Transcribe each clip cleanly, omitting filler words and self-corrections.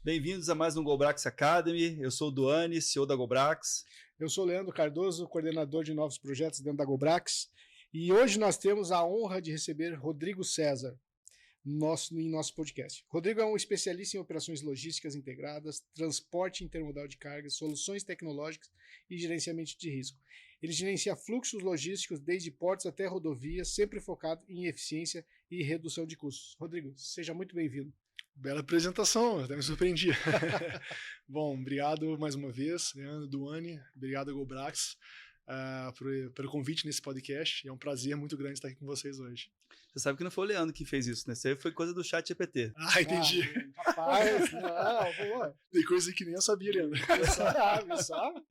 Bem-vindos a mais um GoBrax Academy. Eu sou o Duane, CEO da GoBrax. Eu sou o Leandro Cardoso, coordenador de novos projetos dentro da GoBrax. E hoje nós temos a honra de receber Rodrigo César em nosso podcast. Rodrigo é um especialista em operações logísticas integradas, transporte intermodal de cargas, soluções tecnológicas e gerenciamento de risco. Ele gerencia fluxos logísticos desde portos até rodovias, sempre focado em eficiência e redução de custos. Rodrigo, seja muito bem-vindo. Bela apresentação, até me surpreendi. Bom, obrigado mais uma vez, Leandro, Duane, obrigado GoBrax pelo convite nesse podcast. É um prazer muito grande estar aqui com vocês hoje. Você sabe que não foi o Leandro que fez isso, né? Isso aí foi coisa do ChatGPT. Ah, entendi. Rapaz, não. Tem coisa que nem eu sabia, Leandro. Sabe?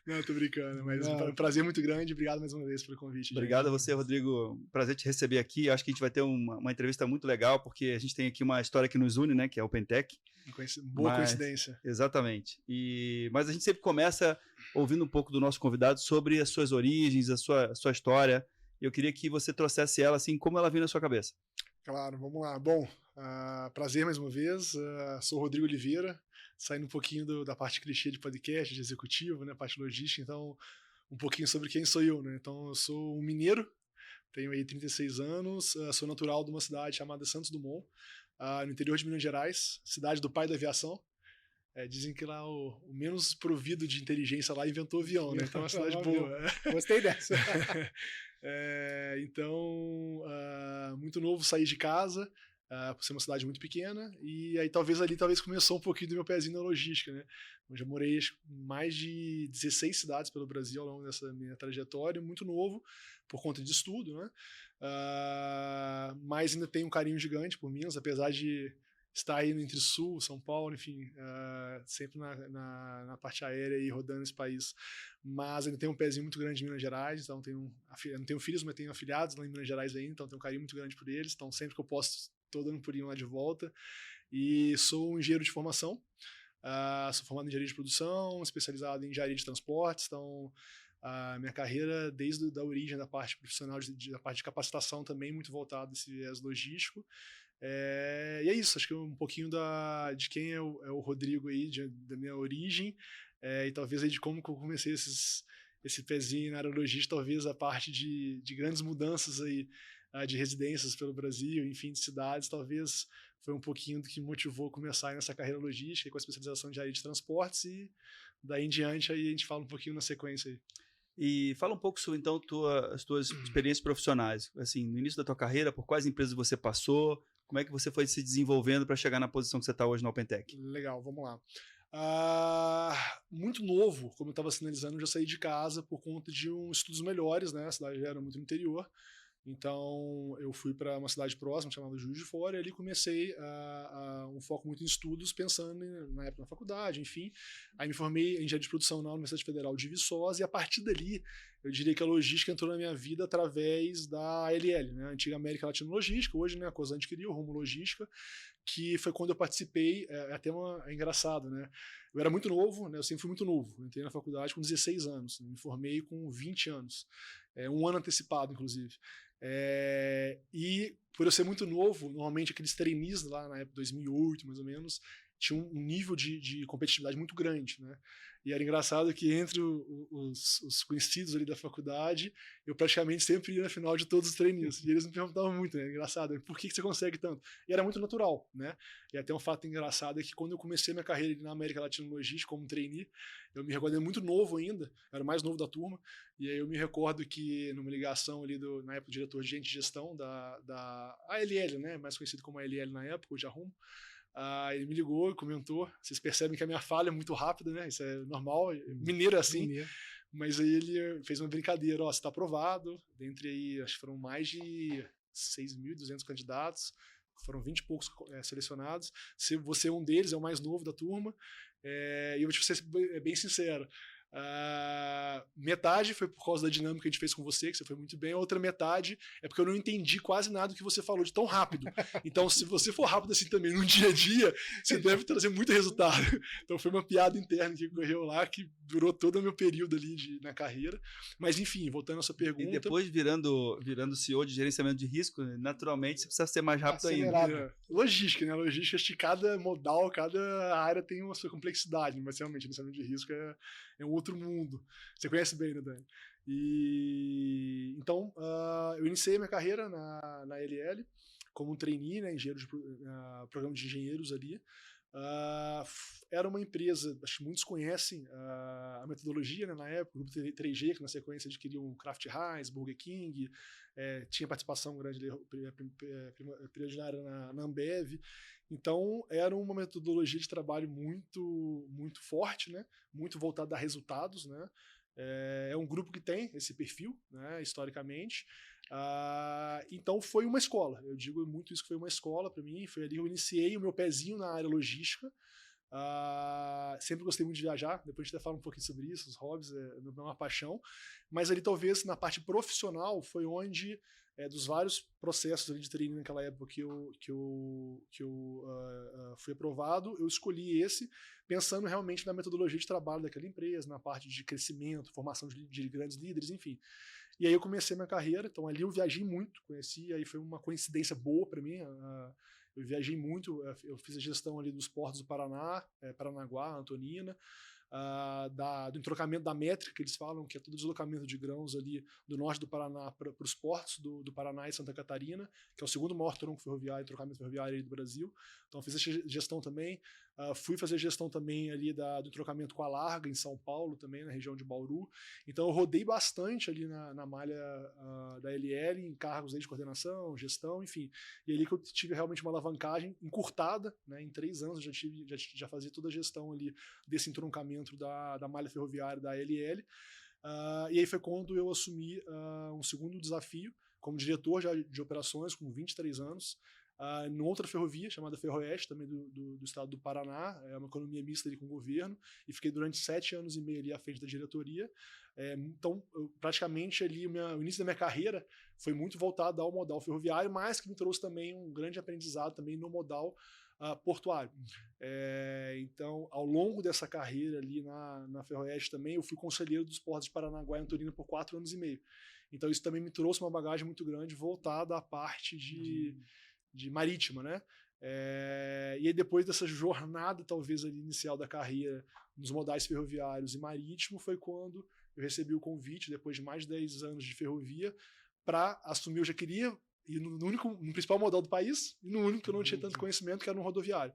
Não, tô brincando, mas é um prazer muito grande. Obrigado mais uma vez pelo convite. Obrigado a você, Rodrigo. Prazer te receber aqui. Eu acho que a gente vai ter uma entrevista muito legal, porque a gente tem aqui uma história que nos une, né? Que é a OpenTech. Boa coincidência. Exatamente. Mas a gente sempre começa ouvindo um pouco do nosso convidado sobre as suas origens, a sua história. Eu queria que você trouxesse ela assim, como ela veio na sua cabeça. Claro, vamos lá. Bom, prazer mais uma vez. Sou o Rodrigo Oliveira, saindo um pouquinho da parte clichê de podcast, de executivo, né, parte logística, então um pouquinho sobre quem sou eu, né? Então eu sou um mineiro, tenho aí 36 anos, sou natural de uma cidade chamada Santos Dumont, no interior de Minas Gerais, cidade do pai da aviação. Dizem que lá o menos provido de inteligência lá inventou avião, né? Então é uma cidade boa. Gostei dessa. Então, muito novo, saí de casa, por ser uma cidade muito pequena, e aí talvez começou um pouquinho do meu pezinho na logística, né? Eu já morei em mais de 16 cidades pelo Brasil ao longo dessa minha trajetória, muito novo, por conta de estudo, né? Mas ainda tenho um carinho gigante por Minas, apesar de estar aí entre Sul, São Paulo, enfim, sempre na parte aérea e rodando esse país. Mas ainda tenho um pezinho muito grande em Minas Gerais, então não tenho filhos, mas tenho afilhados lá em Minas Gerais ainda, então tenho um carinho muito grande por eles, então sempre que eu posso, estou dando um pulinho lá de volta. E sou um engenheiro de formação, sou formado em engenharia de produção, especializado em engenharia de transportes, então a minha carreira, desde a origem da parte profissional, da parte de capacitação também, muito voltada a esse viés logístico. E é isso, acho que um pouquinho de quem é o Rodrigo aí, da minha origem, e talvez aí de como que eu comecei esse pezinho na área logística, talvez a parte de grandes mudanças aí, de residências pelo Brasil, enfim, de cidades, talvez foi um pouquinho do que me motivou a começar nessa carreira logística, com a especialização de área de transportes, e daí em diante aí a gente fala um pouquinho na sequência aí. E fala um pouco sobre, então, as tuas experiências profissionais. Assim, no início da tua carreira, por quais empresas você passou? Como é que você foi se desenvolvendo para chegar na posição que você está hoje na OpenTech? Legal, vamos lá. Muito novo, como eu estava sinalizando, eu já saí de casa por conta de estudos melhores, né? A cidade já era muito no interior. Então, eu fui para uma cidade próxima, chamada Juiz de Fora, e ali comecei um foco muito em estudos, pensando na época na faculdade, enfim. Aí me formei em engenharia de produção na Universidade Federal de Viçosa, e a partir dali, eu diria que a logística entrou na minha vida através da ALL, né? A antiga América Latina Logística, hoje, né, a Cosan adquiriu, o Rumo Logística, que foi quando eu participei, é engraçado, né? Eu era muito novo, né? Eu sempre fui muito novo. Eu entrei na faculdade com 16 anos, me formei com 20 anos, um ano antecipado, inclusive. E por eu ser muito novo, normalmente aqueles trainees lá na época 2008, mais ou menos, tinha um nível de competitividade muito grande, né? E era engraçado que entre os conhecidos ali da faculdade, eu praticamente sempre ia na final de todos os trainees. E eles me perguntavam muito, né? Engraçado, por que você consegue tanto? E era muito natural, né? E até um fato engraçado é que quando eu comecei minha carreira na América Latina Logística como trainee, eu me recordo, muito novo ainda, era o mais novo da turma, e aí eu me recordo que numa ligação ali na época, do diretor de gente de gestão da ALL, né? Mais conhecido como ALL na época, hoje Arrumo. Ele me ligou e comentou. Vocês percebem que a minha falha é muito rápida, né? Isso é normal, mineiro é assim. Mineiro. Mas aí ele fez uma brincadeira: você está aprovado. Dentre aí, acho que foram mais de 6.200 candidatos, foram 20 e poucos selecionados. Você é um deles, é o mais novo da turma. E eu vou te ser bem sincero: metade foi por causa da dinâmica que a gente fez com você, que você foi muito bem, a outra metade é porque eu não entendi quase nada do que você falou de tão rápido. Então, se você for rápido assim também no dia a dia, você deve trazer muito resultado. Então, foi uma piada interna que ocorreu lá, que durou todo o meu período ali na carreira. Mas, enfim, voltando à sua pergunta... E depois, virando CEO de gerenciamento de risco, naturalmente, você precisa ser mais rápido ainda. Logística, né? Logística, acho que cada modal, cada área tem uma sua complexidade, mas realmente, gerenciamento de risco é um outro mundo. Você conhece bem, né, Dani? E então, eu iniciei minha carreira na LL como um trainee, né, programa de engenheiros ali. Era uma empresa, acho que muitos conhecem a metodologia, né, na época, o grupo 3G, que na sequência adquiriu o Kraft Heinz, Burger King, tinha participação grande prioritária na Ambev. Então, era uma metodologia de trabalho muito, muito forte, né, muito voltada a resultados, né. É um grupo que tem esse perfil, né, historicamente. Então foi uma escola, eu digo muito isso, que foi uma escola para mim. Foi ali que eu iniciei o meu pezinho na área logística. Sempre gostei muito de viajar, depois a gente até fala um pouquinho sobre isso, os hobbies, é uma paixão. Mas ali talvez na parte profissional foi onde, dos vários processos ali de treino naquela época que eu fui aprovado, eu escolhi esse, pensando realmente na metodologia de trabalho daquela empresa, na parte de crescimento, formação de grandes líderes, enfim. E aí eu comecei minha carreira, então ali eu viajei muito, conheci, aí foi uma coincidência boa para mim. Eu viajei muito, eu fiz a gestão ali dos portos do Paraná, Paranaguá, Antonina, do entrocamento da métrica, que eles falam, que é todo o deslocamento de grãos ali do norte do Paraná para os portos do Paraná e Santa Catarina, que é o segundo maior tronco ferroviário, trocamento ferroviário do Brasil. Então fiz essa gestão também. Fui fazer gestão também ali do entrocamento com a Larga, em São Paulo também, na região de Bauru. Então eu rodei bastante ali na malha da LL, em cargos aí de coordenação, gestão, enfim. E ali que eu tive realmente uma alavancagem encurtada, né? Em 3 anos eu já fazia toda a gestão ali desse entroncamento da malha ferroviária da LL. E aí foi quando eu assumi um segundo desafio, como diretor de operações, com 23 anos, numa outra ferrovia, chamada Ferroeste, também do estado do Paraná. É uma economia mista ali com o governo, e fiquei durante 7 anos e meio ali à frente da diretoria. Então, praticamente ali, o início da minha carreira foi muito voltado ao modal ferroviário, mas que me trouxe também um grande aprendizado também no modal portuário. Então, ao longo dessa carreira ali na Ferroeste também, eu fui conselheiro dos portos de Paranaguá e Antonina por 4 anos e meio. Então, isso também me trouxe uma bagagem muito grande voltada à parte de marítima, né? E aí, depois dessa jornada, talvez ali inicial da carreira nos modais ferroviários e marítimo, foi quando eu recebi o convite, depois de mais de 10 anos de ferrovia, para assumir. Eu já queria ir no principal modal do país, e no único que eu não tinha tanto conhecimento, que era no rodoviário,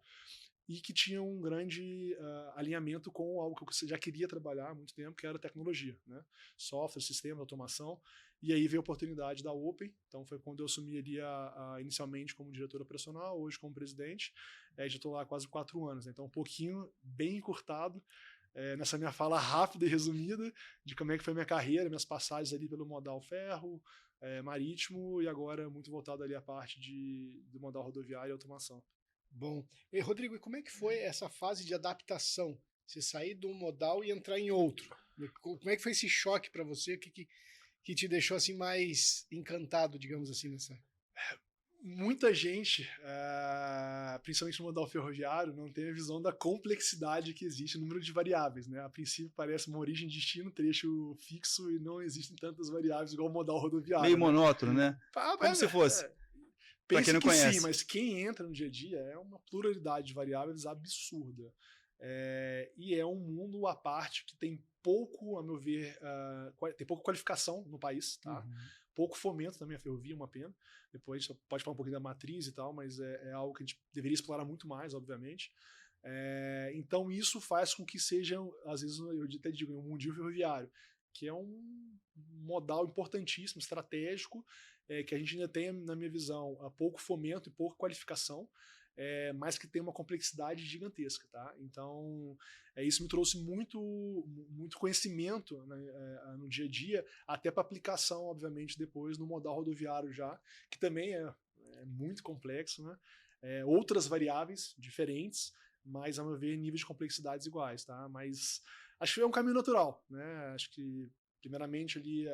e que tinha um grande alinhamento com algo que eu já queria trabalhar há muito tempo, que era tecnologia, né? Software, sistema, automação. E aí veio a oportunidade da Open. Então foi quando eu assumi ali inicialmente como diretor operacional, hoje como presidente. Já estou lá há quase 4 anos, né? Então um pouquinho bem encurtado nessa minha fala rápida e resumida de como é que foi minha carreira, minhas passagens ali pelo modal ferro, marítimo, e agora muito voltado ali à parte do modal rodoviário e automação. Bom. E, Rodrigo, e como é que foi essa fase de adaptação? Você sair de um modal e entrar em outro? Como é que foi esse choque para você? O que te deixou assim mais encantado, digamos assim, nessa? Muita gente, principalmente no modal ferroviário, não tem a visão da complexidade que existe no número de variáveis, né? A princípio parece uma origem, destino, trecho fixo, e não existem tantas variáveis igual o modal rodoviário. Meio monótono, né? Como se fosse. Para quem não conhece. Sim, mas quem entra no dia a dia é uma pluralidade de variáveis absurda. E é um mundo à parte que tem pouco, a meu ver, tem pouca qualificação no país, tá? Uhum. Pouco fomento também a ferrovia, uma pena. Depois a gente pode falar um pouquinho da matriz e tal, mas é algo que a gente deveria explorar muito mais, obviamente. Então isso faz com que seja, às vezes, eu até digo, um mundinho ferroviário, que é um modal importantíssimo, estratégico, que a gente ainda tem, na minha visão, pouco fomento e pouca qualificação, mas que tem uma complexidade gigantesca, tá? Então, isso me trouxe muito conhecimento, né, no dia a dia, até para aplicação, obviamente, depois no modal rodoviário já, que também é muito complexo, né? Outras variáveis diferentes, mas, a meu ver, níveis de complexidades iguais, tá? Mas acho que é um caminho natural, né? Acho que Primeiramente, ali,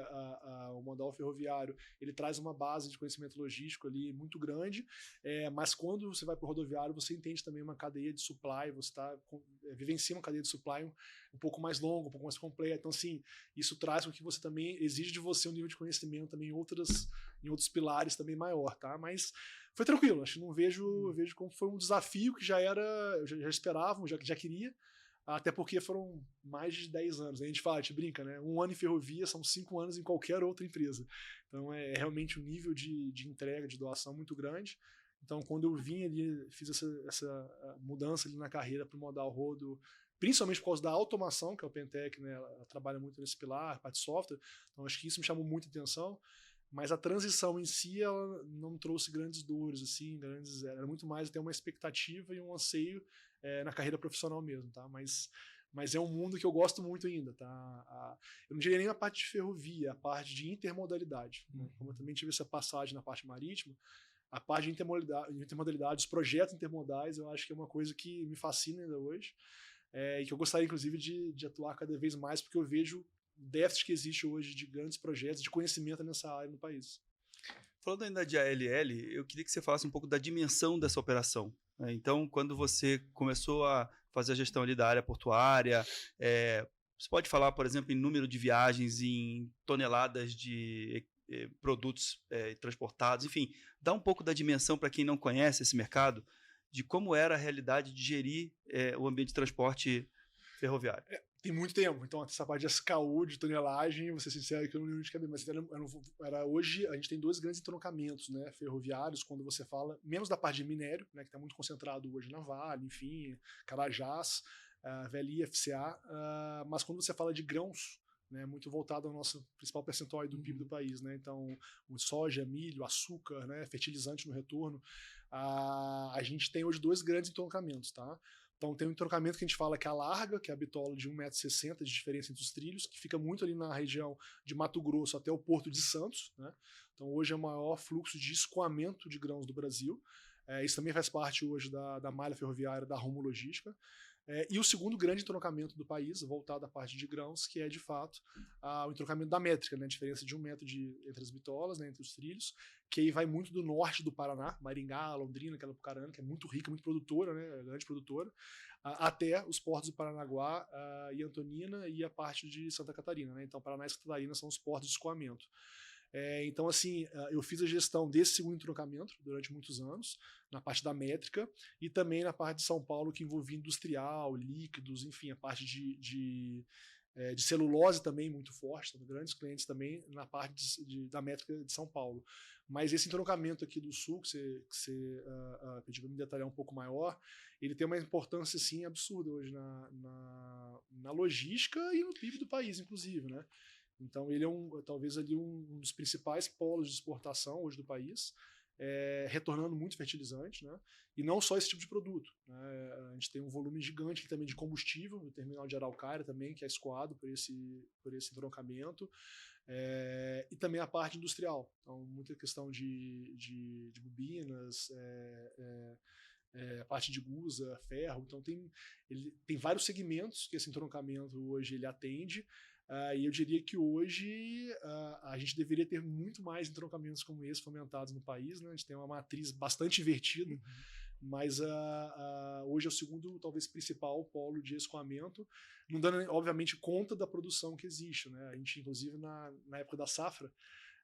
o modal ferroviário, ele traz uma base de conhecimento logístico ali muito grande, mas quando você vai para o rodoviário, você entende também uma cadeia de supply, você vivencia uma cadeia de supply um pouco mais longa, um pouco mais completa. Então, assim, isso traz com que você também exige de você um nível de conhecimento também em outros pilares também maior, tá? Mas foi tranquilo, acho que não vejo como foi um desafio que eu já esperava, já queria, até porque foram mais de 10 anos. A gente brinca, né? 1 ano em ferrovia são 5 anos em qualquer outra empresa. Então é realmente um nível de entrega, de doação muito grande. Então quando eu vim ali, fiz essa mudança ali na carreira para o modal rodo, principalmente por causa da automação, que é o Pentec, né? Ela trabalha muito nesse pilar, parte de software. Então acho que isso me chamou muita atenção. Mas a transição em si, ela não trouxe grandes dores, assim, era muito mais até uma expectativa e um anseio na carreira profissional mesmo, tá? Mas é um mundo que eu gosto muito ainda, tá? Eu não diria nem a parte de ferrovia, a parte de intermodalidade. Né? Como eu também tive essa passagem na parte marítima, a parte de intermodalidade, os projetos intermodais, eu acho que é uma coisa que me fascina ainda hoje, e que eu gostaria, inclusive, de atuar cada vez mais, porque eu vejo o déficit que existe hoje de grandes projetos, de conhecimento nessa área no país. Falando ainda de ALL, eu queria que você falasse um pouco da dimensão dessa operação. Né? Então, quando você começou a fazer a gestão ali da área portuária, você pode falar, por exemplo, em número de viagens, em toneladas de produtos transportados, enfim, dá um pouco da dimensão para quem não conhece esse mercado, de como era a realidade de gerir o ambiente de transporte ferroviário. Tem muito tempo, então essa parte de SKU, de tonelagem, vou ser sincero que eu não lembro de cabeça, mas hoje a gente tem 2 grandes entroncamentos, né, ferroviários, quando você fala, menos da parte de minério, né, que está muito concentrado hoje na Vale, enfim, Carajás, VLI, FCA, mas quando você fala de grãos, né, muito voltado ao nosso principal percentual do PIB do país, né, então soja, milho, açúcar, né, fertilizante no retorno, a gente tem hoje 2 grandes entroncamentos, tá? Então tem um entroncamento que a gente fala que é a larga, que é a bitola de 1,60 m de diferença entre os trilhos, que fica muito ali na região de Mato Grosso até o Porto de Santos, né? Então hoje é o maior fluxo de escoamento de grãos do Brasil. Isso também faz parte hoje da malha ferroviária da Rumo Logística. E o segundo grande entroncamento do país, voltado à parte de grãos, que é de fato o entroncamento da métrica, né? A diferença de 1 metro entre as bitolas, né? Entre os trilhos, que aí vai muito do norte do Paraná, Maringá, Londrina, aquela Pucarana, que é muito rica, muito produtora, né? Grande produtora, até os portos de Paranaguá e Antonina e a parte de Santa Catarina, né? Então Paraná e Santa Catarina são os portos de escoamento. Então, assim, eu fiz a gestão desse segundo entroncamento durante muitos anos, na parte da métrica, e também na parte de São Paulo, que envolvia industrial, líquidos, enfim, a parte de celulose também muito forte, então, grandes clientes também na parte da métrica de São Paulo. Mas esse entroncamento aqui do Sul, que você pediu para me detalhar um pouco maior, ele tem uma importância, sim, absurda hoje na logística e no PIB do país, inclusive, né? Então ele é talvez ali um dos principais polos de exportação hoje do país, retornando muito fertilizante, né? E não só esse tipo de produto, né? A gente tem um volume gigante também de combustível no terminal de Araucária também, que é escoado por esse entroncamento, e também a parte industrial, então muita questão de bobinas, a parte de gusa, ferro, então ele tem vários segmentos que esse entroncamento hoje ele atende. E eu diria que hoje a gente deveria ter muito mais entroncamentos como esse fomentados no país, né? A gente tem uma matriz bastante invertida, mas hoje é o segundo, talvez, principal polo de escoamento, não dando, obviamente, conta da produção que existe, né? A gente, inclusive, na época da safra,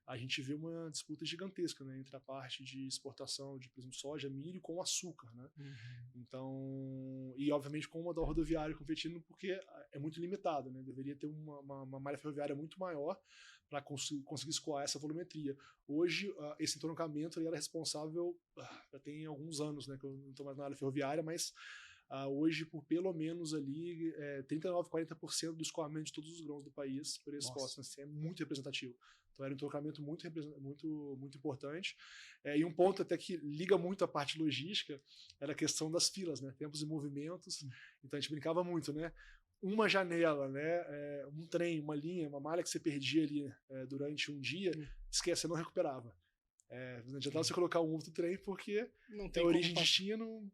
a gente vê uma disputa gigantesca, né, entre a parte de exportação de, por exemplo, soja, milho com açúcar, né? Então, e obviamente com o modal rodoviário competindo, porque é muito limitado, né? Deveria ter uma malha ferroviária muito maior para conseguir escoar essa volumetria. Hoje, esse entroncamento ele era responsável, já tem alguns anos, né, que eu não estou mais na área ferroviária, mas hoje, por pelo menos ali 39%, 40% do escoamento de todos os grãos do país por esse posto, né? Isso é muito representativo. Então era um entroncamento muito importante. E um ponto até que liga muito a parte logística era a questão das filas, né? Tempos e movimentos. Então a gente brincava muito, né? Uma janela, né? Um trem, uma linha, uma malha que você perdia ali durante um dia, esquece, você não recuperava. Não adiantava você colocar um outro trem porque Não tem é origem e como destino,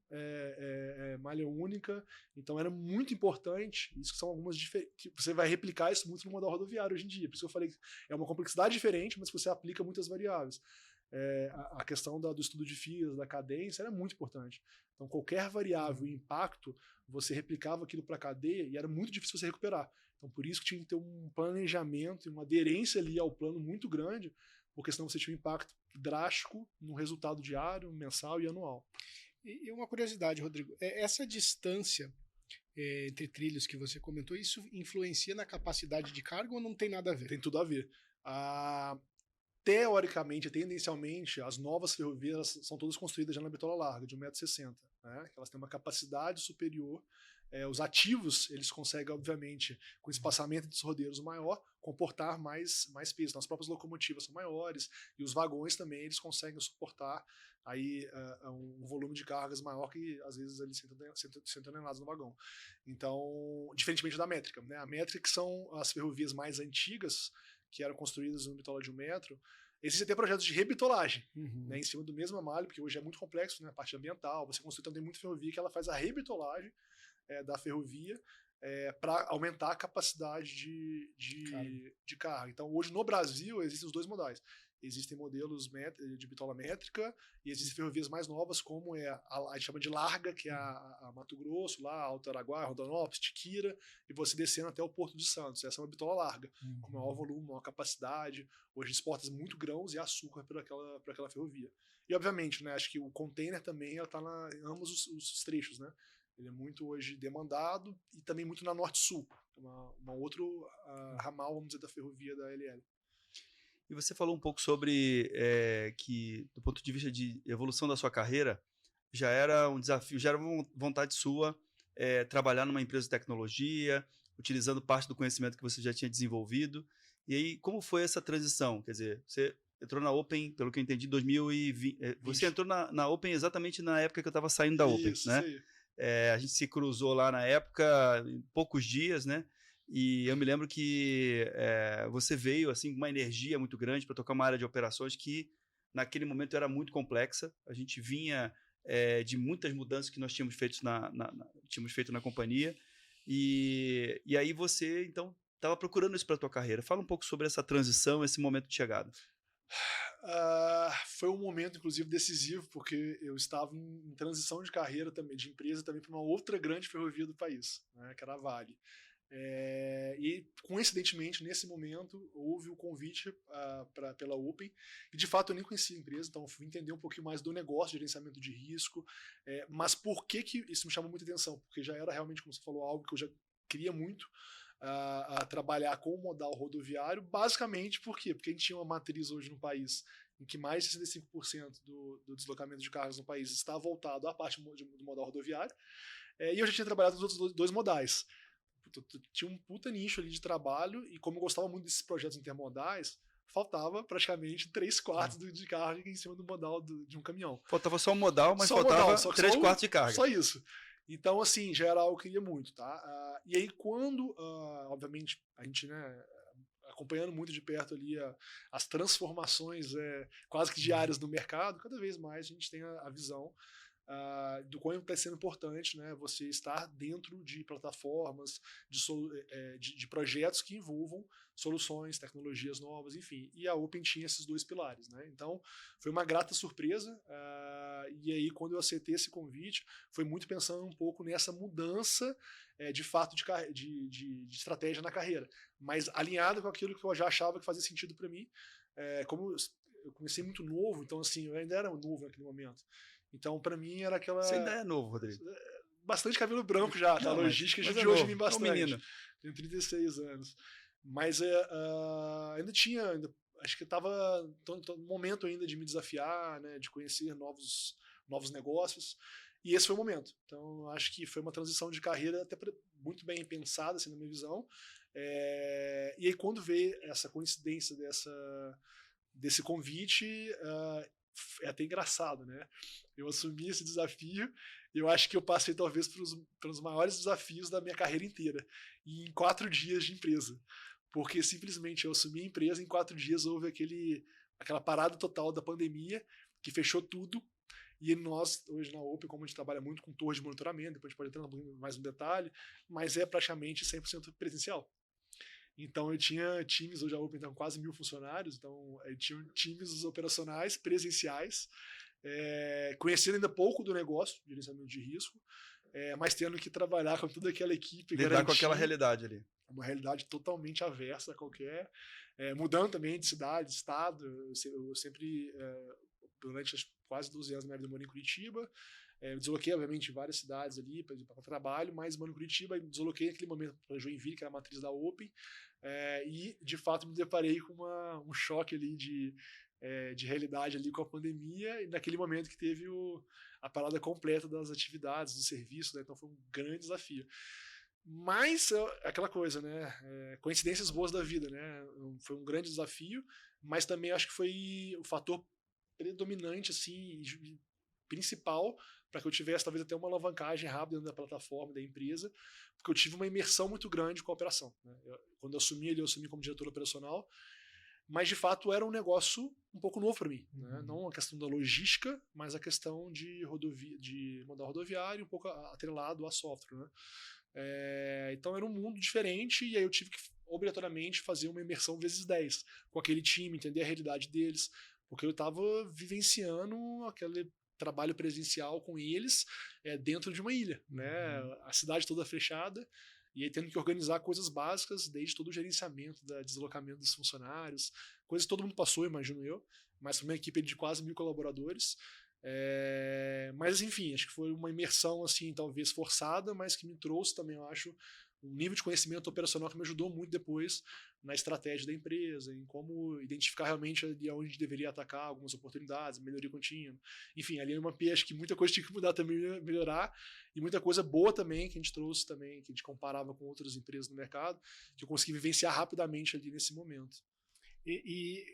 malha única. Então era muito importante. Isso que são algumas que você vai replicar isso muito no modal rodoviário hoje em dia. Por isso que eu falei que é uma complexidade diferente, mas que você aplica muitas variáveis. A questão do estudo de filas, da cadência, era muito importante. Então qualquer variável e impacto, você replicava aquilo para a cadeia e era muito difícil você recuperar. Então por isso que tinha que ter um planejamento e uma aderência ali ao plano muito grande, porque senão você tinha um impacto drástico no resultado diário, mensal e anual. E uma curiosidade, Rodrigo, essa distância entre trilhos que você comentou, isso influencia na capacidade de carga ou não tem nada a ver? Tem tudo a ver. Teoricamente, tendencialmente, as novas ferrovias são todas construídas já na bitola larga, de 1,60 m, né? Elas têm uma capacidade superior. Os ativos, eles conseguem, obviamente, com espaçamento dos rodeiros maior, comportar mais peso. Então, as próprias locomotivas são maiores e os vagões também eles conseguem suportar aí, um volume de cargas maior que, às vezes, ali 100 toneladas no vagão. Então, diferentemente da métrica, né? A métrica, que são as ferrovias mais antigas, que eram construídas no bitola de 1 metro, existem até projetos de rebitolagem, né, em cima do mesmo amalho, porque hoje é muito complexo, né, a parte ambiental. Você construi também muita ferrovia que ela faz a rebitolagem da ferrovia para aumentar a capacidade de carga. Então, hoje no Brasil, existem os dois modais. Existem modelos de bitola métrica e existem ferrovias mais novas, como a gente chama de larga, que é a Mato Grosso, lá, Alto Araguaia, Rondonópolis, Tiquira, e você descendo até o Porto de Santos. Essa é uma bitola larga, com maior volume, maior capacidade. Hoje exporta muito grãos e açúcar por aquela ferrovia. E, obviamente, né, acho que o container também está em ambos os trechos, né? Ele é muito hoje demandado e também muito na Norte-Sul, uma outro ramal, vamos dizer, da ferrovia da LL. E você falou um pouco sobre que, do ponto de vista de evolução da sua carreira, já era um desafio, já era uma vontade sua trabalhar numa empresa de tecnologia, utilizando parte do conhecimento que você já tinha desenvolvido. E aí, como foi essa transição? Quer dizer, você entrou na Open, pelo que eu entendi, em 2020. Você entrou na Open exatamente na época que eu estava saindo da Open, né? Isso aí. A gente se cruzou lá na época, em poucos dias, né? E eu me lembro que você veio assim com uma energia muito grande para tocar uma área de operações que naquele momento era muito complexa. A gente vinha de muitas mudanças que nós tínhamos feito na companhia. E aí você, então, estava procurando isso para a tua carreira. Fala um pouco sobre essa transição, esse momento de chegada. Foi um momento, inclusive, decisivo, porque eu estava em transição de carreira também, de empresa também, para uma outra grande ferrovia do país, né, que era a Vale. E coincidentemente nesse momento houve o convite pela Open, e de fato eu nem conhecia a empresa, então fui entender um pouquinho mais do negócio de gerenciamento de risco, mas por que isso me chamou muita atenção? Porque já era realmente, como você falou, algo que eu já queria muito a trabalhar com o modal rodoviário, basicamente por quê? Porque a gente tinha uma matriz hoje no país em que mais de 65% do deslocamento de cargas no país está voltado à parte do modal rodoviário, e eu já tinha trabalhado nos outros dois modais. Tinha um puta nicho ali de trabalho, e como eu gostava muito desses projetos intermodais, faltava praticamente 3/4 de carga em cima do modal de um caminhão. Faltava só o modal, mas só faltava modal, 3/4 de carga. Só isso. Então, assim, já era algo que eu queria muito, tá? E aí, quando, obviamente, a gente, né, acompanhando muito de perto ali as transformações quase que diárias do mercado, cada vez mais a gente tem a visão do quanto está sendo importante, né, você estar dentro de plataformas, de projetos que envolvam soluções, tecnologias novas, enfim. E a Open tinha esses dois pilares, né? Então, foi uma grata surpresa. E aí, quando eu aceitei esse convite, foi muito pensando um pouco nessa mudança de fato de estratégia na carreira, mas alinhado com aquilo que eu já achava que fazia sentido para mim. Como eu comecei muito novo, então assim, eu ainda era novo naquele momento. Então, para mim, era aquela... Você ainda é novo, Rodrigo. Bastante cabelo branco já, tá? A logística já de hoje vem bastante. Menino. Tenho 36 anos. Mas ainda tinha... Acho que estava no momento ainda de me desafiar, né, de conhecer novos negócios. E esse foi o momento. Então, acho que foi uma transição de carreira até muito bem pensada, assim, na minha visão. E aí, quando veio essa coincidência desse convite... é até engraçado, né? Eu assumi esse desafio e eu acho que eu passei talvez pelos maiores desafios da minha carreira inteira, e em 4 dias de empresa, porque simplesmente eu assumi a empresa, em 4 dias houve aquele aquela parada total da pandemia, que fechou tudo. E nós, hoje na Open, como a gente trabalha muito com torre de monitoramento, depois a gente pode entrar mais um detalhe, mas é praticamente 100% presencial. Então eu tinha times, hoje a Open tem quase 1.000 funcionários, então eu tinha times operacionais presenciais, conhecendo ainda pouco do negócio, gerenciamento de risco, mas tendo que trabalhar com toda aquela equipe. Lidar com aquela realidade ali. Uma realidade totalmente aversa a qualquer. Mudando também de cidade, de estado. Eu sempre, durante quase 12 anos, minha vida morei em Curitiba. Me desloquei, obviamente, em várias cidades ali para trabalho, mas moro em Curitiba e me desloquei naquele momento para Joinville, que era a matriz da Open, e de fato me deparei com um choque ali de realidade ali com a pandemia, e naquele momento que teve a parada completa das atividades, do serviço, né? Então foi um grande desafio. Mas aquela coisa, né? Coincidências boas da vida, né? Foi um grande desafio, mas também acho que foi o fator predominante, assim, principal para que eu tivesse talvez até uma alavancagem rápida dentro da plataforma da empresa, porque eu tive uma imersão muito grande com a operação, né? Quando eu assumi como diretor operacional, mas de fato era um negócio um pouco novo para mim, né? Não a questão da logística, mas a questão de modal rodoviário, um pouco atrelado a software, né? Então era um mundo diferente, e aí eu tive que obrigatoriamente fazer uma imersão vezes 10 com aquele time, entender a realidade deles, porque eu estava vivenciando aquele trabalho presencial com eles dentro de uma ilha, né? A cidade toda fechada, e aí tendo que organizar coisas básicas, desde todo o gerenciamento, deslocamento dos funcionários, coisas que todo mundo passou, imagino eu, mas foi uma equipe de quase 1.000 colaboradores. Mas enfim, acho que foi uma imersão assim, talvez forçada, mas que me trouxe também, eu acho, um nível de conhecimento operacional que me ajudou muito depois na estratégia da empresa, em como identificar realmente ali onde deveria atacar algumas oportunidades, melhoria contínua. Enfim, ali eu mapeei, acho que muita coisa tinha que mudar também, melhorar, e muita coisa boa também que a gente trouxe também, que a gente comparava com outras empresas no mercado, que eu consegui vivenciar rapidamente ali nesse momento. E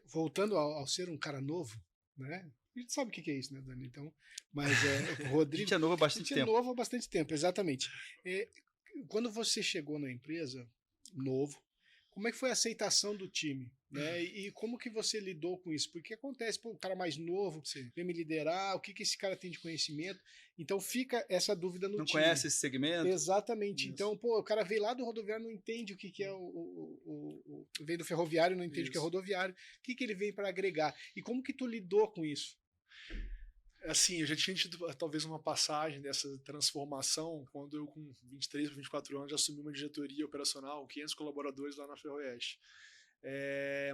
voltando ao ser um cara novo, né? A gente sabe o que é isso, né, Dani? Então, mas o Rodrigo... A gente é novo há bastante tempo. A gente é novo há bastante tempo, exatamente. Quando você chegou na empresa, novo, como é que foi a aceitação do time? Né? E como que você lidou com isso? Porque acontece, pô, o cara mais novo vem me liderar, o que esse cara tem de conhecimento? Então fica essa dúvida no time. Não conhece esse segmento? Exatamente. Isso. Então, pô, o cara veio lá do rodoviário, não entende o que é vem do ferroviário, não entende o que é rodoviário. O que ele vem para agregar? E como que tu lidou com isso? Assim, eu já tinha tido talvez uma passagem dessa transformação quando eu, com 23 para 24 anos, já assumi uma diretoria operacional, 500 colaboradores lá na Ferroeste.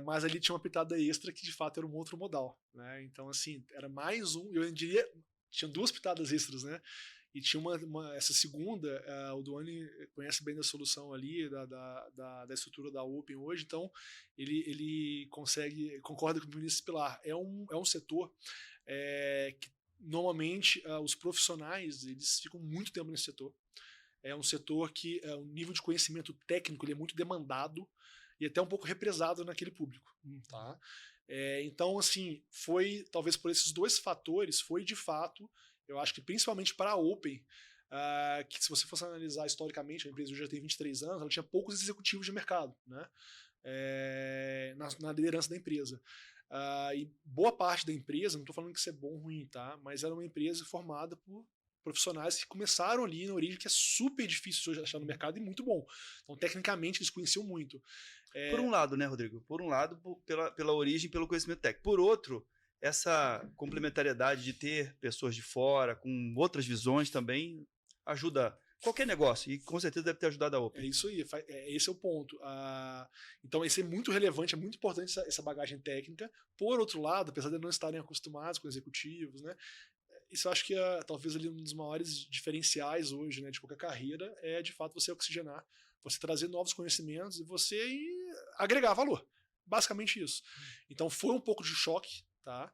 Mas ali tinha uma pitada extra que de fato era um outro modal, né? Então, assim, era mais eu diria, tinha 2 pitadas extras, né? E tinha essa segunda, o Duane conhece bem da solução ali, da estrutura da Open hoje, então ele concorda comigo nesse pilar. É um setor que normalmente os profissionais eles ficam muito tempo nesse setor. É um setor que o nível de conhecimento técnico ele é muito demandado e até um pouco represado naquele público. Tá? Então, assim, foi talvez por esses 2 fatores, foi de fato, eu acho que principalmente para a Open, que se você fosse analisar historicamente, a empresa já tem 23 anos, ela tinha poucos executivos de mercado, né? Na liderança da empresa. E boa parte da empresa, não estou falando que isso é bom ou ruim, tá? Mas era uma empresa formada por profissionais que começaram ali na origem, que é super difícil hoje achar no mercado e muito bom. Então, tecnicamente, eles conheciam muito. Por um lado, né, Rodrigo? Por um lado, pela origem, pelo conhecimento técnico. Por outro, essa complementariedade de ter pessoas de fora, com outras visões também, ajuda qualquer negócio. E com certeza deve ter ajudado a Open. É isso aí, esse é o ponto. Então, isso é muito relevante, é muito importante essa bagagem técnica. Por outro lado, apesar de não estarem acostumados com executivos, né? Isso eu acho que talvez ali um dos maiores diferenciais hoje, né, de qualquer carreira é de fato você oxigenar, você trazer novos conhecimentos e você agregar valor. Basicamente isso. Então foi um pouco de choque, tá?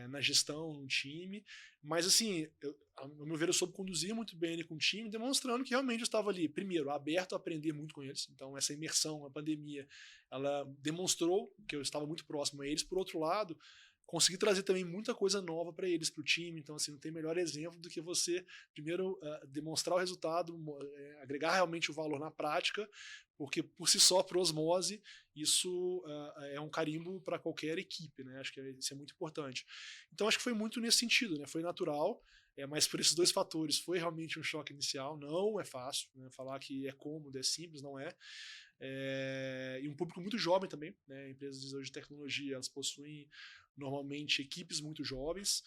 Na gestão, no time, mas assim, ao meu ver, eu soube conduzir muito bem ele com o time, demonstrando que realmente eu estava ali, primeiro, aberto a aprender muito com eles. Então essa imersão, a pandemia, ela demonstrou que eu estava muito próximo a eles. Por outro lado, consegui trazer também muita coisa nova para eles, para o time. Então, assim, não tem melhor exemplo do que você, primeiro, demonstrar o resultado, agregar realmente o valor na prática, porque por si só, por osmose, isso é um carimbo para qualquer equipe, né? Acho que isso é muito importante. Então, acho que foi muito nesse sentido, né? Foi natural, mas por esses dois fatores foi realmente um choque inicial. Não é fácil, né? Falar que é cômodo, é simples, não é. E um público muito jovem também, né? Empresas hoje de tecnologia, elas possuem normalmente equipes muito jovens,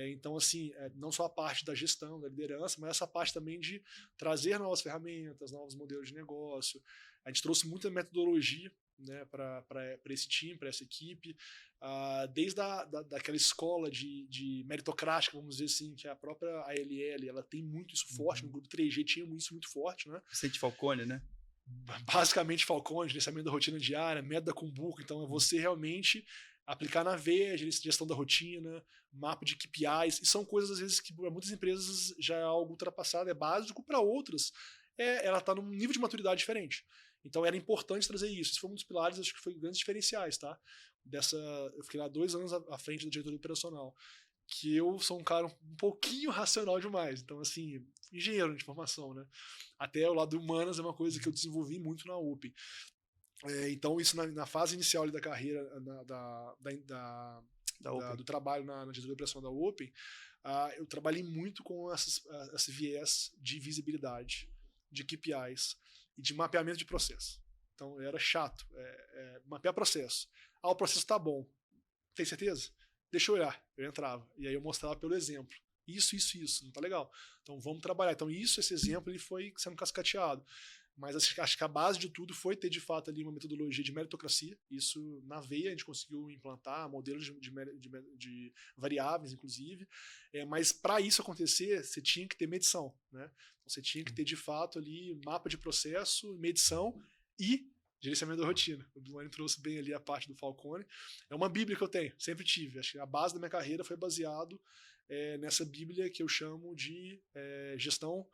então assim, não só a parte da gestão, da liderança, mas essa parte também de trazer novas ferramentas, novos modelos de negócio. A gente trouxe muita metodologia, né, para esse time, para essa equipe, desde daquela escola de meritocrática, vamos dizer assim, que a própria ALL, ela tem muito isso forte, no grupo 3G tinha isso muito forte, né? Vicente Falcone, né? Basicamente Falcone, gerenciamento da rotina diária, método da Kumbuka, então é você realmente aplicar na veia, gestão da rotina, mapa de KPIs, e são coisas às vezes que para muitas empresas já é algo ultrapassado, é básico, para outras ela está num nível de maturidade diferente. Então era importante trazer isso. Isso foi um dos pilares, acho que foi grandes diferenciais, tá? Eu fiquei lá 2 anos à frente da diretoria operacional, que eu sou um cara um pouquinho racional demais. Então, assim, engenheiro de formação, né? Até o lado humanas é uma coisa que eu desenvolvi muito na Open. Então, isso na fase inicial ali da carreira do trabalho na diretoria de operação da Open, eu trabalhei muito com esse viés de visibilidade, de KPIs e de mapeamento de processo. Então, era chato. Mapear processo. O processo tá bom. Tem certeza? Deixa eu olhar. Eu entrava. E aí eu mostrava pelo exemplo. Isso. Não tá legal. Então, vamos trabalhar. Então, esse exemplo ele foi sendo cascateado. Mas acho que a base de tudo foi ter, de fato, ali uma metodologia de meritocracia. Isso, na veia, a gente conseguiu implantar modelos de variáveis, inclusive. Mas, para isso acontecer, você tinha que ter medição, né? Então, você tinha que ter, de fato, ali mapa de processo, medição e gerenciamento da rotina. O Duane trouxe bem ali a parte do Falcone. É uma bíblia que eu tenho, sempre tive. Acho que a base da minha carreira foi baseado nessa bíblia que eu chamo de gestão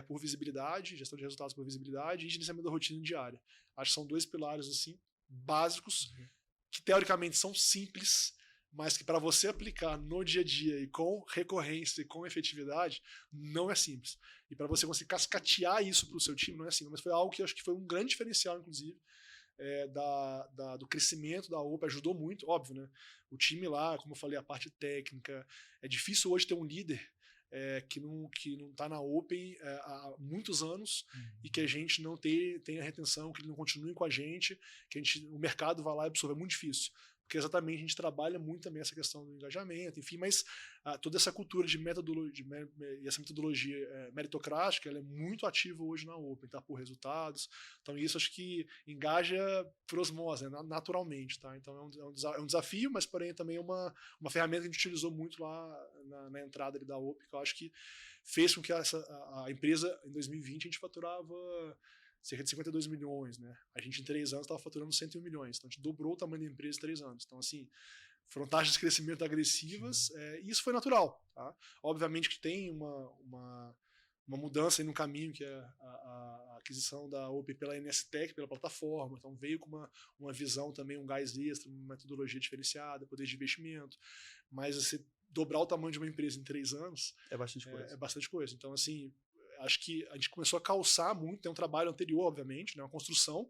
por visibilidade, gestão de resultados por visibilidade e gerenciamento da rotina diária. Acho que são 2 pilares assim básicos, que teoricamente são simples, mas que para você aplicar no dia a dia e com recorrência e com efetividade, não é simples. E para você conseguir cascatear isso para o seu time, não é simples. Mas foi algo que eu acho que foi um grande diferencial, inclusive, do crescimento da Open, ajudou muito, óbvio, né? O time lá, como eu falei, a parte técnica, é difícil hoje ter um líder que não está na Open há muitos anos e que a gente não tenha retenção, que ele não continue com a gente, que o mercado vá lá e absorva. É muito difícil, porque exatamente a gente trabalha muito também essa questão do engajamento, enfim, mas toda essa cultura de metodologia e essa metodologia meritocrática, ela é muito ativa hoje na Open, tá? Por resultados. Então isso acho que engaja por osmose, né? Naturalmente, tá? Então é um desafio, mas porém também é uma ferramenta que a gente utilizou muito lá na entrada ali da Open, que eu acho que fez com que a empresa, em 2020, a gente faturava cerca de 52 milhões, né? A gente em 3 anos estava faturando 101 milhões, então a gente dobrou o tamanho da empresa em 3 anos. Então, assim, foram taxas de crescimento agressivas, e isso foi natural, tá? Obviamente que tem uma mudança aí no caminho, que é a aquisição da Open pela NSTech, pela plataforma, então veio com uma visão também, um gás extra, uma metodologia diferenciada, poder de investimento, mas você dobrar o tamanho de uma empresa em 3 anos é bastante coisa. É bastante coisa. Então, assim, acho que a gente começou a calçar muito, tem um trabalho anterior, obviamente, né, uma construção,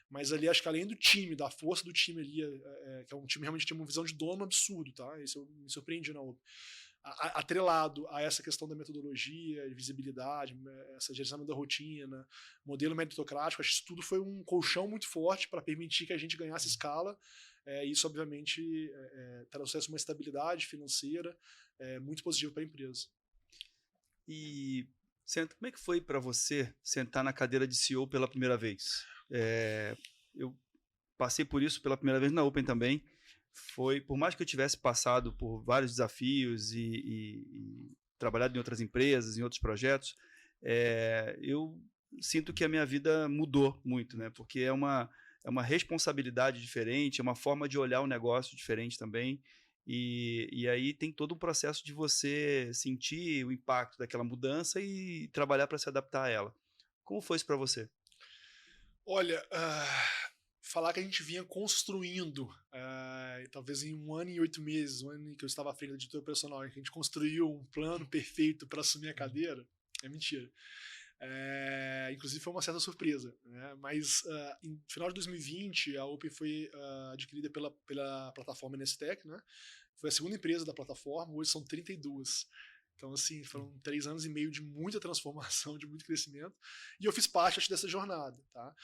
mas ali acho que além do time, da força do time ali, que é um time realmente tinha uma visão de dono absurdo, tá? Isso eu me surpreendi na Open. Atrelado a essa questão da metodologia, visibilidade, essa gerenciamento da rotina, modelo meritocrático, acho que isso tudo foi um colchão muito forte para permitir que a gente ganhasse escala. Isso, obviamente, trouxesse uma estabilidade financeira muito positiva para a empresa. E como é que foi para você sentar na cadeira de CEO pela primeira vez? Eu passei por isso pela primeira vez na Open também. Por mais que eu tivesse passado por vários desafios e trabalhado em outras empresas, em outros projetos, eu sinto que a minha vida mudou muito, né? Porque é uma responsabilidade diferente, é uma forma de olhar o negócio diferente também. E aí tem todo um processo de você sentir o impacto daquela mudança e trabalhar para se adaptar a ela. Como foi isso para você? Olha, falar que a gente vinha construindo, talvez em 1 ano e 8 meses, 1 ano que eu estava à frente da editoria operacional, que a gente construiu um plano perfeito para assumir a cadeira, é mentira. Inclusive foi uma certa surpresa, né? Mas em final de 2020 a Open foi adquirida pela plataforma Nestec, né? Foi a segunda empresa da plataforma, hoje são 32. Então, assim, foram 3 anos e meio de muita transformação, de muito crescimento, e eu fiz parte, acho, dessa jornada, tá?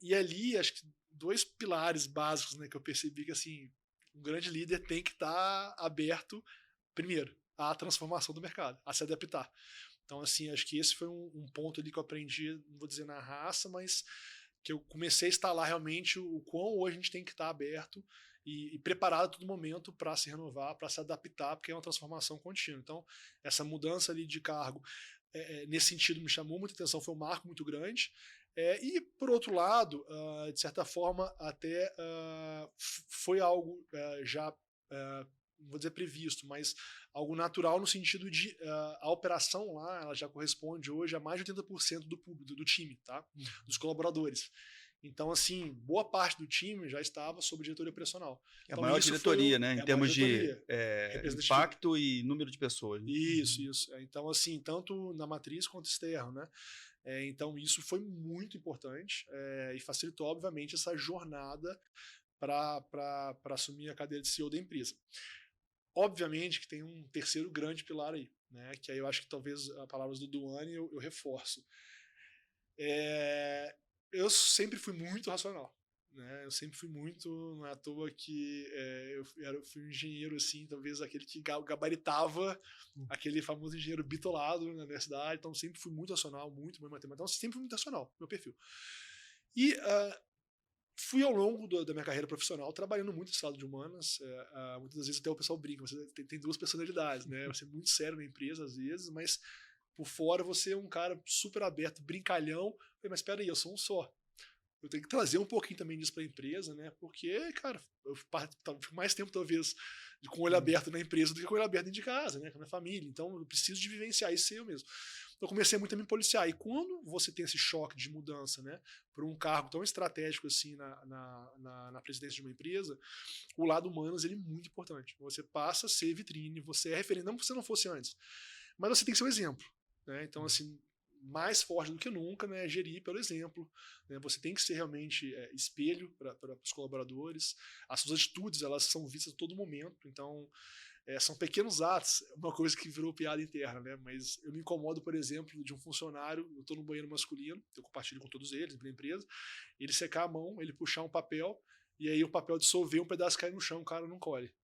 E ali, acho que 2 pilares básicos, né, que eu percebi que, assim, um grande líder tem que estar aberto, primeiro, à transformação do mercado, a se adaptar. Então, assim, acho que esse foi um ponto ali que eu aprendi, não vou dizer na raça, mas que eu comecei a instalar realmente o quão hoje a gente tem que estar aberto e preparado a todo momento para se renovar, para se adaptar, porque é uma transformação contínua. Então, essa mudança ali de cargo, nesse sentido, me chamou muita atenção, foi um marco muito grande. E, por outro lado, de certa forma, até foi algo já, não vou dizer previsto, mas algo natural no sentido de a operação lá, ela já corresponde hoje a mais de 80% do público, do time, tá? Dos colaboradores. Então, assim, boa parte do time já estava sob diretoria operacional. É a maior diretoria, né? Em termos de impacto e número de pessoas. Né? Isso. Então, assim, tanto na matriz quanto externo, né? Então, isso foi muito importante e facilitou, obviamente, essa jornada para assumir a cadeira de CEO da empresa. Obviamente que tem um terceiro grande pilar aí, né? Que aí eu acho que talvez as palavras do Duane eu reforço. Eu sempre fui muito racional, né? Eu sempre fui muito, não é à toa que eu fui um engenheiro, assim, talvez aquele que gabaritava aquele famoso engenheiro bitolado na universidade, então sempre fui muito racional, muito matemática, então sempre fui muito racional, meu perfil. E fui ao longo da minha carreira profissional trabalhando muito nesse lado de humanas, muitas das vezes até o pessoal brinca, você tem 2 personalidades, né? Você é muito sério na empresa às vezes, mas por fora você é um cara super aberto, brincalhão. Mas espera aí, eu sou um só. Eu tenho que trazer um pouquinho também disso para a empresa, né? Porque, cara, eu fico mais tempo talvez com o olho aberto na empresa do que com o olho aberto dentro de casa, né? Com a minha família. Então eu preciso de vivenciar isso eu mesmo. Eu comecei muito a me policiar. E quando você tem esse choque de mudança, né? Por um cargo tão estratégico assim na presidência de uma empresa, o lado humanos ele é muito importante. Você passa a ser vitrine, você é referente, não que você não fosse antes, mas você tem que ser o exemplo. Né? Então, assim, mais forte do que nunca, né, gerir pelo exemplo. Né? Você tem que ser realmente espelho para os colaboradores. As suas atitudes elas são vistas a todo momento. Então, são pequenos atos. Uma coisa que virou piada interna, né? Mas eu me incomodo, por exemplo, de um funcionário. Eu estou no banheiro masculino, eu compartilho com todos eles, na empresa. Ele secar a mão, ele puxar um papel e aí o papel dissolver, um pedaço cair no chão, o cara não colhe.